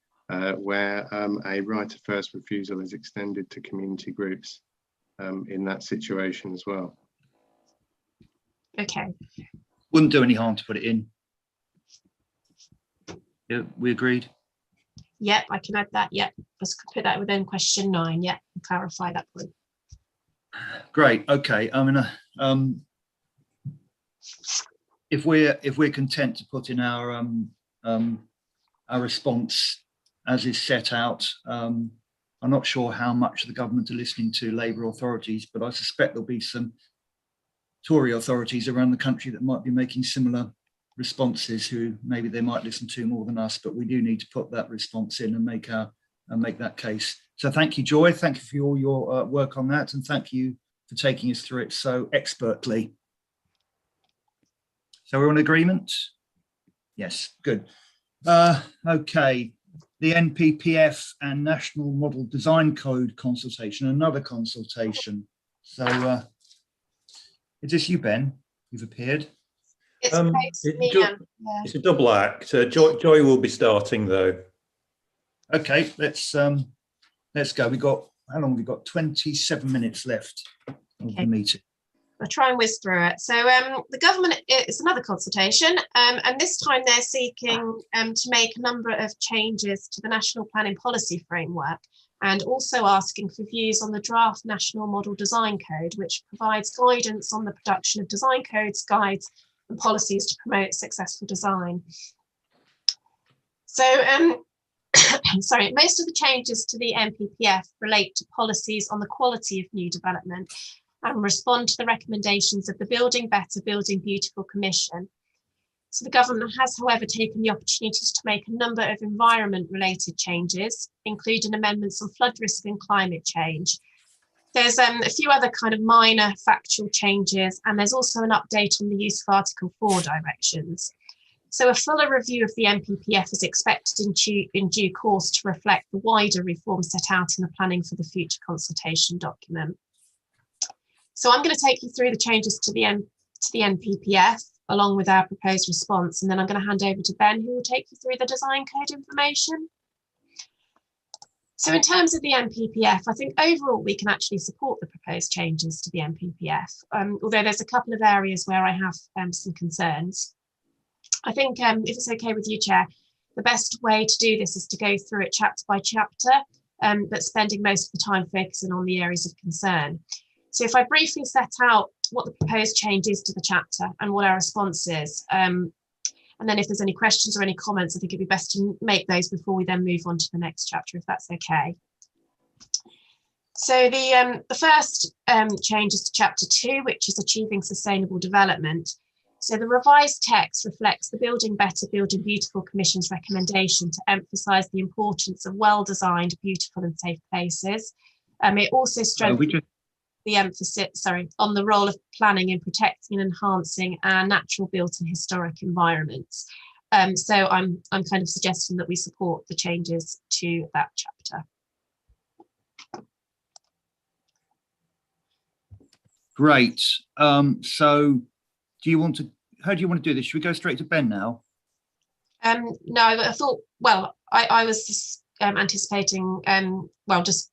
where a right of first refusal is extended to community groups in that situation as well. Okay. Wouldn't do any harm to put it in. Yeah, we agreed. Yep, I can add that. Yep, let's put that within question 9. Yep, and clarify that point. Great. Okay. I mean, if we're content to put in our response as is set out, I'm not sure how much the government are listening to Labour authorities, but I suspect there'll be some Tory authorities around the country that might be making similar responses, who maybe they might listen to more than us, but we do need to put that response in and make that case. So thank you, Joy. Thank you for all your work on that, and thank you for taking us through it so expertly. So we're in agreement? Yes, good. Okay, the NPPF and National Model Design Code consultation, another consultation. So is this you, Ben? You've appeared. It's it's a double act. Joy will be starting though. Okay, let's go. We got, how long have we got? 27 minutes left of the meeting. I'll try and whiz through it. So the government, it's another consultation, and this time they're seeking to make a number of changes to the National Planning Policy Framework, and also asking for views on the draft National Model Design Code, which provides guidance on the production of design codes, guides, and policies to promote successful design. So, sorry, most of the changes to the NPPF relate to policies on the quality of new development and respond to the recommendations of the Building Better, Building Beautiful Commission. So the government has, however, taken the opportunities to make a number of environment-related changes, including amendments on flood risk and climate change. There's a few other kind of minor factual changes, and there's also an update on the use of Article 4 directions. So a fuller review of the NPPF is expected in due course to reflect the wider reforms set out in the Planning for the Future consultation document. So I'm going to take you through the changes to the NPPF along with our proposed response, and then I'm going to hand over to Ben, who will take you through the design code information. So in terms of the NPPF, I think overall we can actually support the proposed changes to the NPPF, although there's a couple of areas where I have some concerns. I think if it's okay with you, Chair, the best way to do this is to go through it chapter by chapter, but spending most of the time focusing on the areas of concern. So if I briefly set out what the proposed change is to the chapter and what our response is, and then if there's any questions or any comments, I think it'd be best to make those before we then move on to the next chapter, if that's okay. So the first change is to chapter 2, which is achieving sustainable development. So the revised text reflects the Building Better, Building Beautiful Commission's recommendation to emphasise the importance of well-designed, beautiful and safe places. It also strengthens the emphasis, on the role of planning in protecting and enhancing our natural, built and historic environments. So I'm kind of suggesting that we support the changes to that chapter. Great. So do you want to, how do you want to do this? Should we go straight to Ben now? No, I thought, well, I was just anticipating, well, just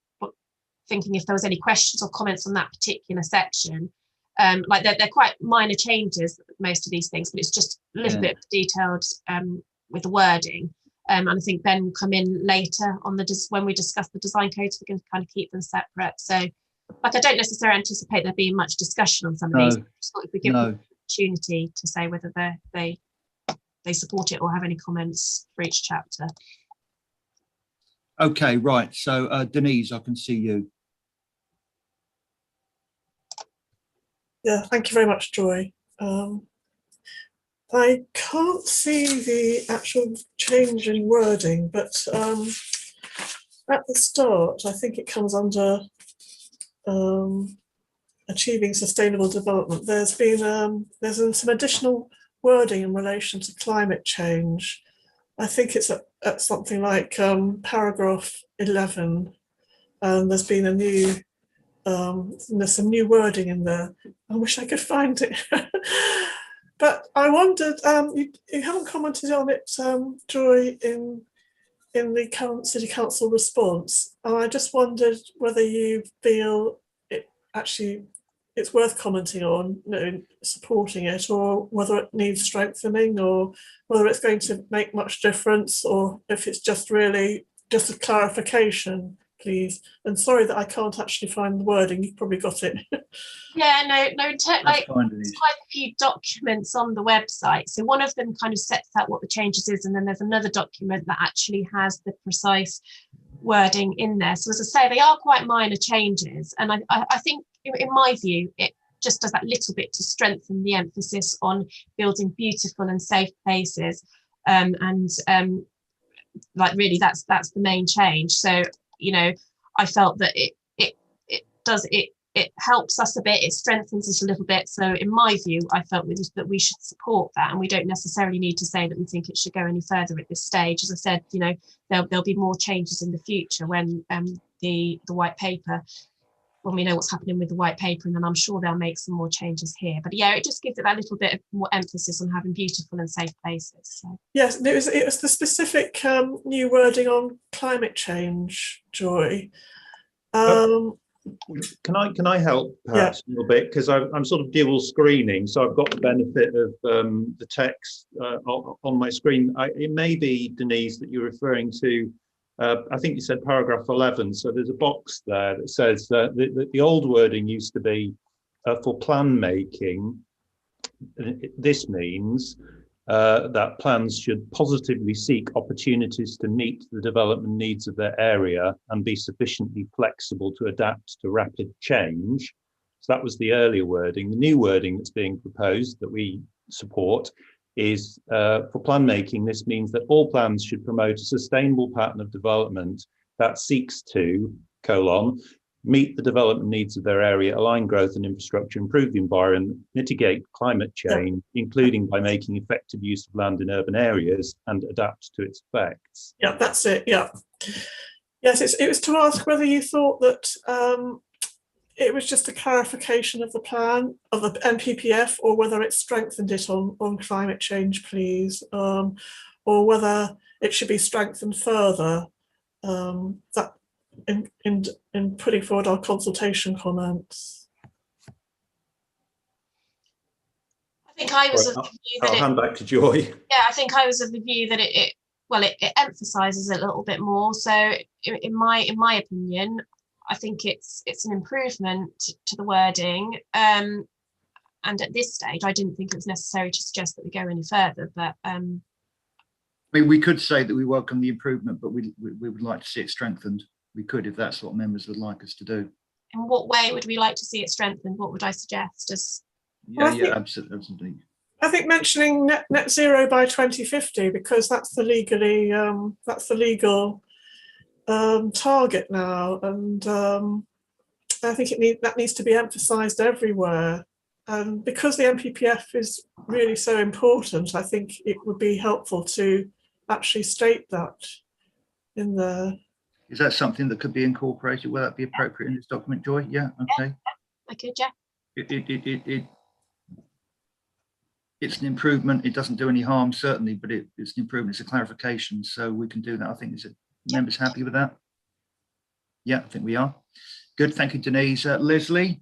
thinking if there was any questions or comments on that particular section. Like they're quite minor changes, most of these things, but it's just a little bit detailed with the wording. And I think Ben will come in later on when we discuss the design codes. We can kind of keep them separate. So, like, I don't necessarily anticipate there being much discussion on some of these. I just thought if we give them an opportunity to say whether they support it or have any comments for each chapter. Okay, right. So Denise, I can see you. Yeah, thank you very much, Joy. I can't see the actual change in wording, but at the start, I think it comes under achieving sustainable development. There's been some additional wording in relation to climate change. I think it's at something like paragraph 11, and there's been a new there's some new wording in there. I wish I could find it. But I wondered, you haven't commented on it, Joy, in the current City Council response. And I just wondered whether you feel it's worth commenting on, supporting it, or whether it needs strengthening, or whether it's going to make much difference, or if it's just really just a clarification, please. And sorry that I can't actually find the wording. You've probably got it. Yeah, no, there's quite a few documents on the website. So one of them kind of sets out what the changes is, and then there's another document that actually has the precise wording in there. So as I say, they are quite minor changes, and I think, in my view, it just does that little bit to strengthen the emphasis on building beautiful and safe places, like really that's the main change. So I felt that it helps us a bit, it strengthens us a little bit. So in my view, I felt that we should support that, and we don't necessarily need to say that we think it should go any further at this stage. As I said, there'll be more changes in the future when the white paper, when we know what's happening with the white paper, and then I'm sure they'll make some more changes here. But yeah, it just gives it that little bit of more emphasis on having beautiful and safe places. So. Yes, it was the specific new wording on climate change, Joy. Can I help perhaps a little bit, because I'm sort of dual screening, so I've got the benefit of the text on my screen. It may be, Denise, that you're referring to. I think you said paragraph 11. So there's a box there that says that the old wording used to be for plan making. This means that plans should positively seek opportunities to meet the development needs of their area and be sufficiently flexible to adapt to rapid change. So that was the earlier wording. The new wording that's being proposed that we support is for plan making. This means that all plans should promote a sustainable pattern of development that seeks to, meet the development needs of their area, align growth and infrastructure, improve the environment, mitigate climate change, including by making effective use of land in urban areas, and adapt to its effects. Yeah, that's it. Yeah. Yes, it was to ask whether you thought that it was just a clarification of the plan of the NPPF, or whether it strengthened it on climate change, please, or whether it should be strengthened further. That in putting forward our consultation comments. I think I was of the view that I'll hand back to Joy. Yeah, I think I was of the view that it emphasises it a little bit more. So in my opinion, I think it's an improvement to the wording. And at this stage, I didn't think it was necessary to suggest that we go any further. But I mean, we could say that we welcome the improvement, but we would like to see it strengthened. We could, if that's what members would like us to do. In what way would we like to see it strengthened? What would I suggest? Absolutely. I think mentioning net zero by 2050, because that's the legal target now, and I think that needs to be emphasised everywhere. because the MPPF is really so important, I think it would be helpful to actually state that in the. Is that something that could be incorporated? Will that be appropriate in this document, Joy? Yeah, okay. Okay, Jeff. It's an improvement. It doesn't do any harm, certainly, but it's an improvement. It's a clarification, so we can do that. I think, is it members happy with that? Yeah, I think we are. Good, thank you, Denise. Leslie?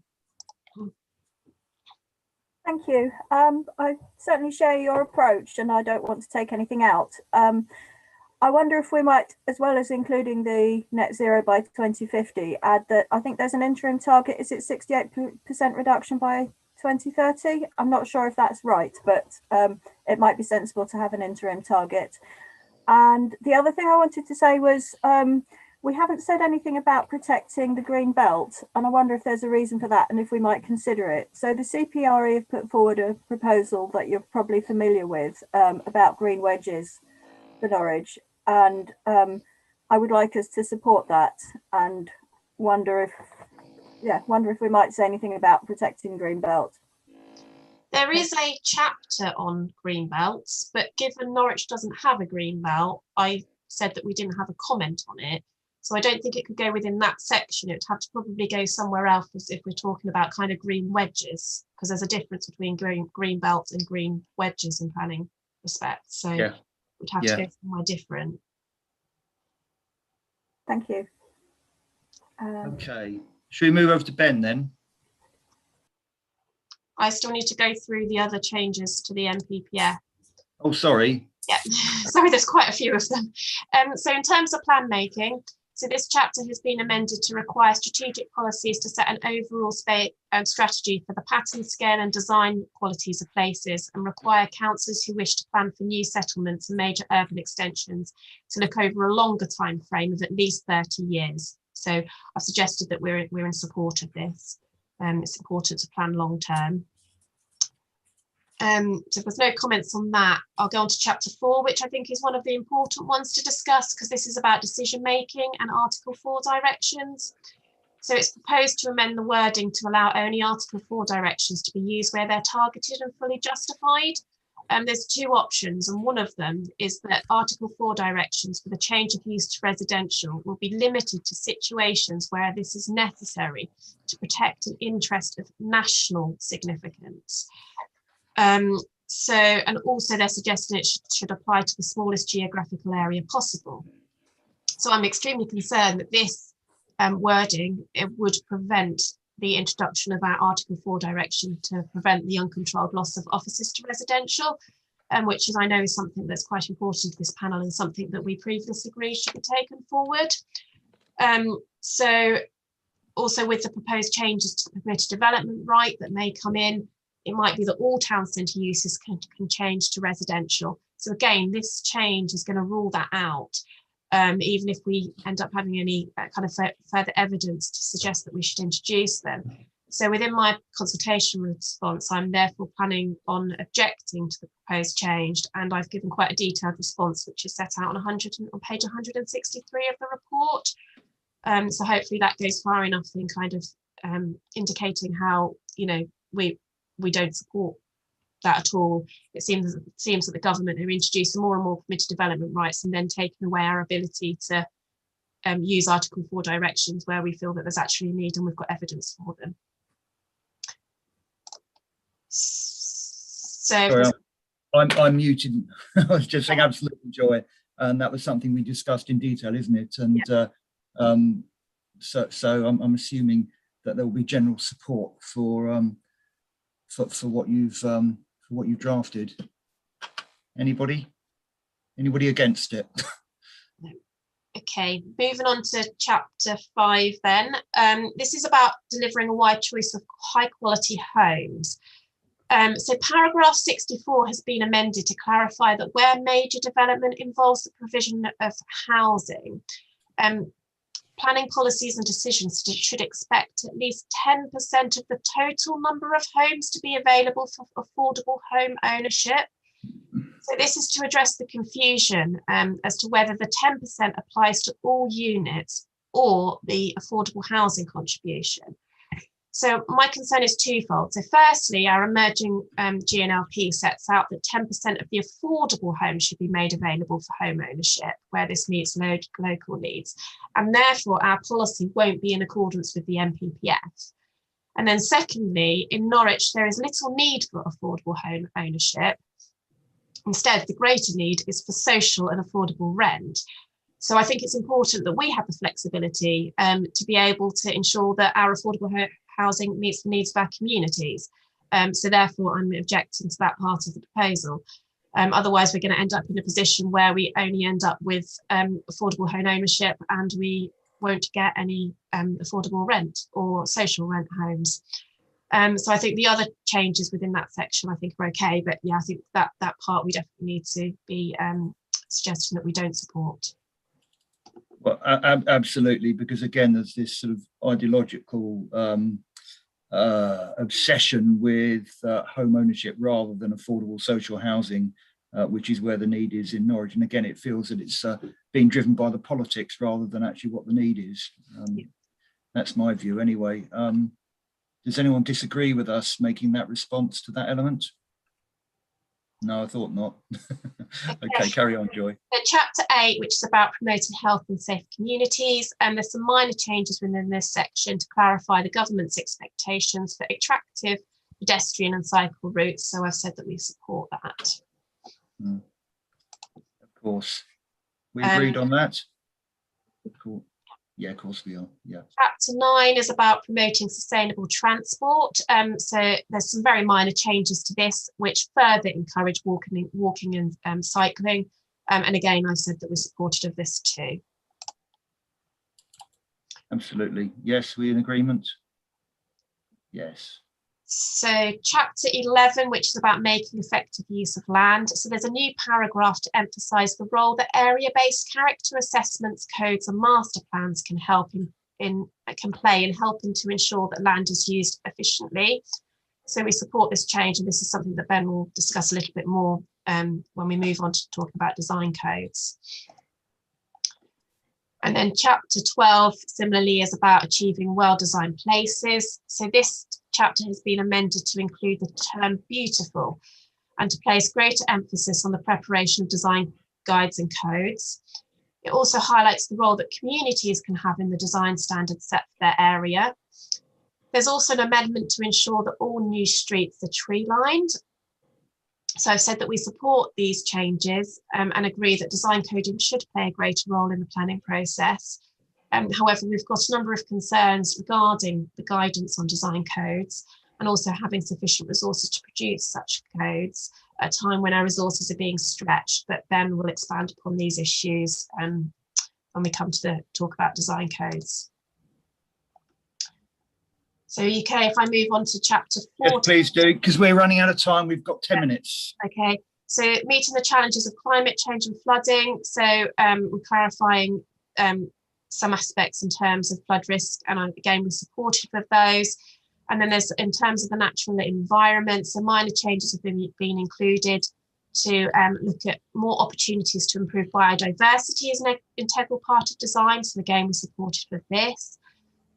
Thank you. I certainly share your approach and I don't want to take anything out. I wonder if we might, as well as including the net zero by 2050, add that I think there's an interim target. Is it 68% reduction by 2030? I'm not sure if that's right, but it might be sensible to have an interim target. And the other thing I wanted to say was we haven't said anything about protecting the green belt, and I wonder if there's a reason for that and if we might consider it. So the CPRE have put forward a proposal that you're probably familiar with about green wedges for Norwich, and I would like us to support that and wonder if we might say anything about protecting green belt. There is a chapter on green belts, but given Norwich doesn't have a green belt, I said that we didn't have a comment on it. So I don't think it could go within that section. It would have to probably go somewhere else if we're talking about kind of green wedges, because there's a difference between green belts and green wedges in planning respects. So yeah, we'd have to go somewhere different. Thank you. Okay, should we move over to Ben then? I still need to go through the other changes to the MPPF. Oh, sorry. Yeah, sorry, there's quite a few of them. So in terms of plan making, so this chapter has been amended to require strategic policies to set an overall strategy for the pattern, scale and design qualities of places, and require councillors who wish to plan for new settlements and major urban extensions to look over a longer time frame of at least 30 years. So I've suggested that we're in support of this. It's important to plan long term. So if there's no comments on that, I'll go on to chapter 4, which I think is one of the important ones to discuss because this is about decision making and Article 4 directions. So it's proposed to amend the wording to allow only Article 4 directions to be used where they're targeted and fully justified. There's two options, and one of them is that Article 4 directions for the change of use to residential will be limited to situations where this is necessary to protect an interest of national significance. And also they're suggesting it should apply to the smallest geographical area possible. So I'm extremely concerned that this wording, it would prevent the introduction of our Article 4 direction to prevent the uncontrolled loss of offices to residential, which is, I know, is something that's quite important to this panel and something that we previously agreed should be taken forward. So also with the proposed changes to the permitted development right that may come in, it might be that all town centre uses can change to residential. So again, this change is going to rule that out, even if we end up having any kind of further evidence to suggest that we should introduce them. So within my consultation response, I'm therefore planning on objecting to the proposed change, and I've given quite a detailed response, which is set out on page 163 of the report. So hopefully that goes far enough in kind of indicating how, you know, we don't support that at all. It seems that the government are introducing more and more permitted development rights and then taking away our ability to use Article 4 directions where we feel that there's actually a need and we've got evidence for them. So sorry, I'm muted. I was just saying absolutely, Joy, and that was something we discussed in detail, isn't it? And yeah. So I'm assuming that there will be general support for what you've drafted. Anybody against it? Okay, moving on to chapter 5 then. This is about delivering a wide choice of high quality homes. So paragraph 64 has been amended to clarify that where major development involves the provision of housing, planning policies and decisions should expect at least 10% of the total number of homes to be available for affordable home ownership. So this is to address the confusion as to whether the 10% applies to all units or the affordable housing contribution. So my concern is twofold. So firstly, our emerging GNLP sets out that 10% of the affordable homes should be made available for home ownership where this meets local needs. And therefore our policy won't be in accordance with the NPPF. And then secondly, in Norwich, there is little need for affordable home ownership. Instead, the greater need is for social and affordable rent. So I think it's important that we have the flexibility to be able to ensure that our affordable housing meets the needs of our communities. So therefore, I'm objecting to that part of the proposal. Otherwise, we're going to end up in a position where we only end up with affordable home ownership and we won't get any affordable rent or social rent homes. So I think the other changes within that section I think are okay, but yeah, I think that part we definitely need to be suggesting that we don't support. Well, absolutely, because again, there's this sort of ideological obsession with home ownership rather than affordable social housing, which is where the need is in Norwich. And again, it feels that it's being driven by the politics rather than actually what the need is. That's my view anyway. Does anyone disagree with us making that response to that element? No, I thought not. Okay, carry on, Joy. So chapter 8, which is about promoting health and safe communities, and there's some minor changes within this section to clarify the government's expectations for attractive pedestrian and cycle routes. So I've said that we support that. Of course. We agreed on that? Cool. Yeah, of course we are. Yeah. Chapter 9 is about promoting sustainable transport. So there's some very minor changes to this, which further encourage walking and cycling. And again, I've said that we're supportive of this too. Absolutely. Yes, we in agreement? Yes. So chapter 11, which is about making effective use of land. So there's a new paragraph to emphasise the role that area-based character assessments, codes and master plans can help can play in helping to ensure that land is used efficiently. So we support this change, and this is something that Ben will discuss a little bit more when we move on to talking about design codes. And then chapter 12 similarly is about achieving well-designed places. So this chapter has been amended to include the term beautiful and to place greater emphasis on the preparation of design guides and codes. It also highlights the role that communities can have in the design standards set for their area. There's also an amendment to ensure that all new streets are tree lined. So I've said that we support these changes and agree that design coding should play a greater role in the planning process. However, we've got a number of concerns regarding the guidance on design codes and also having sufficient resources to produce such codes at a time when our resources are being stretched. But Ben will expand upon these issues when we come to talk about design codes. So UK, if I move on to chapter 4. Yes, please do, because we're running out of time. We've got 10 minutes. Okay, so meeting the challenges of climate change and flooding. So we're clarifying some aspects in terms of flood risk, and again, we're supportive of those. And then there's in terms of the natural environment, so minor changes have been included to look at more opportunities to improve biodiversity as an integral part of design. So again, we're supportive of this.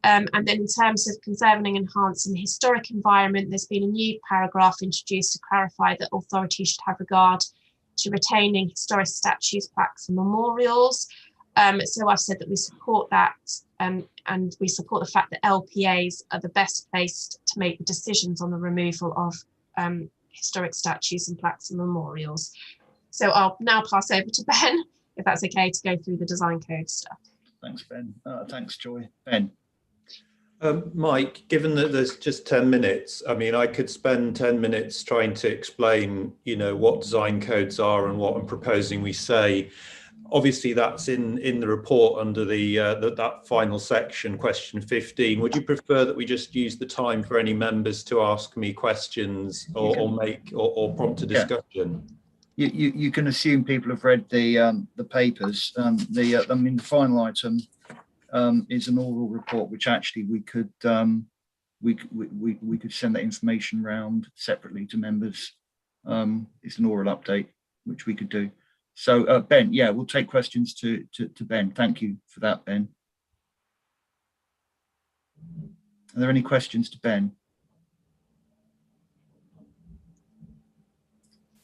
And then in terms of conserving and enhancing the historic environment, there's been a new paragraph introduced to clarify that authorities should have regard to retaining historic statues, plaques and memorials. So I've said that we support that and we support the fact that LPAs are the best placed to make the decisions on the removal of historic statues and plaques and memorials. So I'll now pass over to Ben, if that's okay, to go through the design code stuff. Thanks, Ben. Thanks, Joy. Ben. Mike, given that there's just 10 minutes, I mean, I could spend 10 minutes trying to explain, you know, what design codes are and what I'm proposing we say. Obviously, that's in the report under that final section, question 15. Would you prefer that we just use the time for any members to ask me questions or prompt a discussion? You can assume people have read the papers. I mean, the final item is an oral report, which actually we could send that information around separately to members. It's an oral update, which we could do. So Ben, yeah, we'll take questions to Ben. Thank you for that, Ben. Are there any questions to Ben?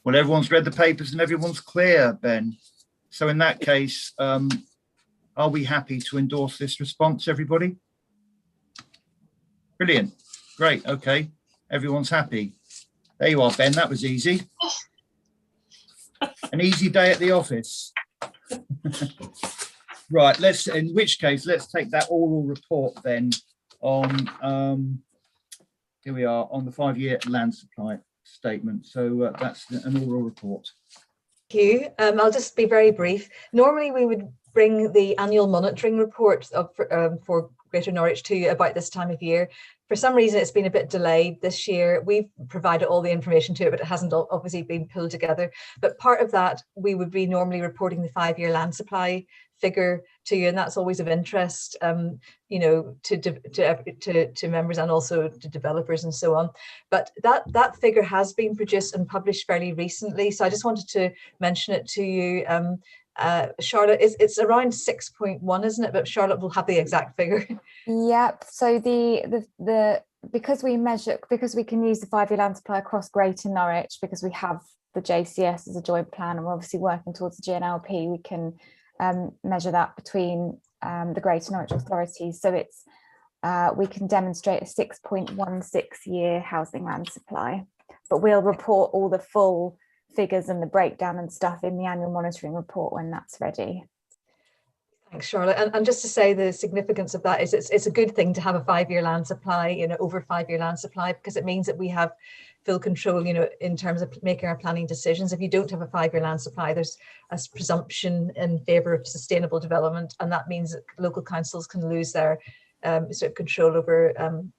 Well, everyone's read the papers and everyone's clear, Ben. So in that case, are we happy to endorse this response, everybody? Brilliant. Great. Okay. Everyone's happy. There you are, Ben. That was easy. An easy day at the office. Right. In which case, let's take that oral report then on, here we are, on the 5-year land supply statement. So that's an oral report. Thank you. I'll just be very brief. Normally we would bring the annual monitoring report for Greater Norwich to you about this time of year. For some reason, it's been a bit delayed this year. We've provided all the information to it, but it hasn't obviously been pulled together. But part of that, we would be normally reporting the 5-year land supply figure to you, and that's always of interest, you know, to members and also to developers and so on. But that figure has been produced and published fairly recently, so I just wanted to mention it to you. Charlotte, it's around 6.1, isn't it? But Charlotte will have the exact figure. Yep. So because we can use the 5-year land supply across Greater Norwich, because we have the JCS as a joint plan, and we're obviously working towards the GNLP, we can measure that between the Greater Norwich authorities. So it's we can demonstrate a 6.16 year housing land supply, but we'll report all the full figures and the breakdown and stuff in the annual monitoring report when that's ready. Thanks, Charlotte. And just to say the significance of that is it's a good thing to have a 5-year land supply, you know, over 5-year land supply, because it means that we have full control, you know, in terms of making our planning decisions. If you don't have a 5-year land supply, there's a presumption in favour of sustainable development, and that means that local councils can lose their sort of control over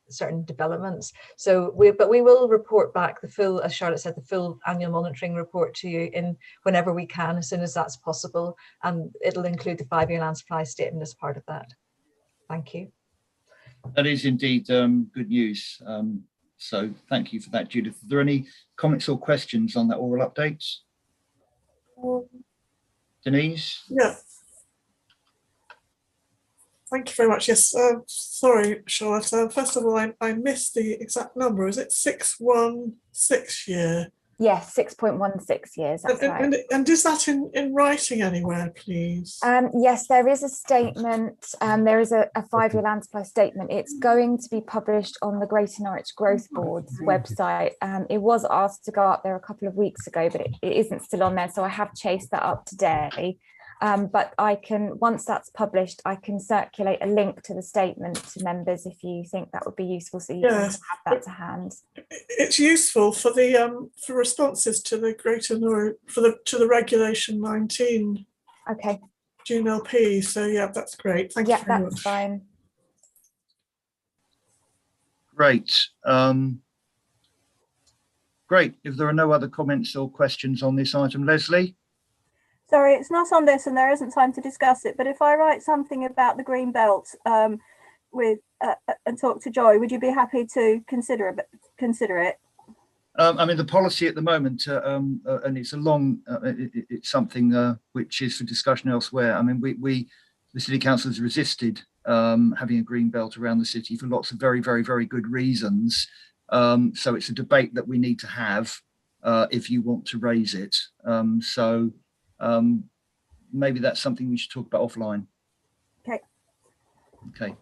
certain developments. So we will report back the full, as Charlotte said, the full annual monitoring report to you in whenever we can, as soon as that's possible, and it'll include the 5-year land supply statement as part of that. Thank you. That is indeed good news. So thank you for that, Judith. Are there any comments or questions on that oral update? Denise? Yeah. Thank you very much. Yes, sorry, Charlotte. First of all, I missed the exact number. Is it 616 year? Yes, 6.16 years. That's right. And is that in writing anywhere, please? Yes, there is a statement. There is a 5-year land supply statement. It's going to be published on the Greater Norwich Growth Board's website. It was asked to go up there a couple of weeks ago, but it isn't still on there. So I have chased that up today. But I can, once that's published, I can circulate a link to the statement to members if you think that would be useful, so you can have that to hand. It's useful for the for responses to the Greater Norwich to the Regulation 19. Okay. GNLP. So yeah, that's great. Thank you very much. That's fine. Great. Great. If there are no other comments or questions on this item, Leslie? Sorry, it's not on this and there isn't time to discuss it, but if I write something about the green belt with and talk to Joy, would you be happy to consider it? I mean, the policy at the moment, and it's a long, it's something which is for discussion elsewhere. I mean, the City Council has resisted having a green belt around the city for lots of very, very, very good reasons. So it's a debate that we need to have if you want to raise it. Maybe that's something we should talk about offline. Okay. Okay.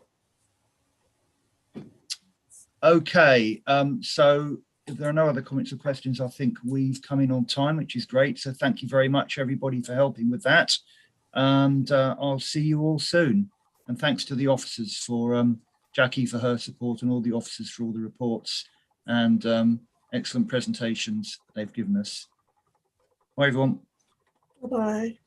Okay. So if there are no other comments or questions, I think we've come in on time, which is great. So thank you very much, everybody, for helping with that. And I'll see you all soon. And thanks to the officers for Jackie for her support and all the officers for all the reports and excellent presentations they've given us. Bye, everyone. Bye-bye.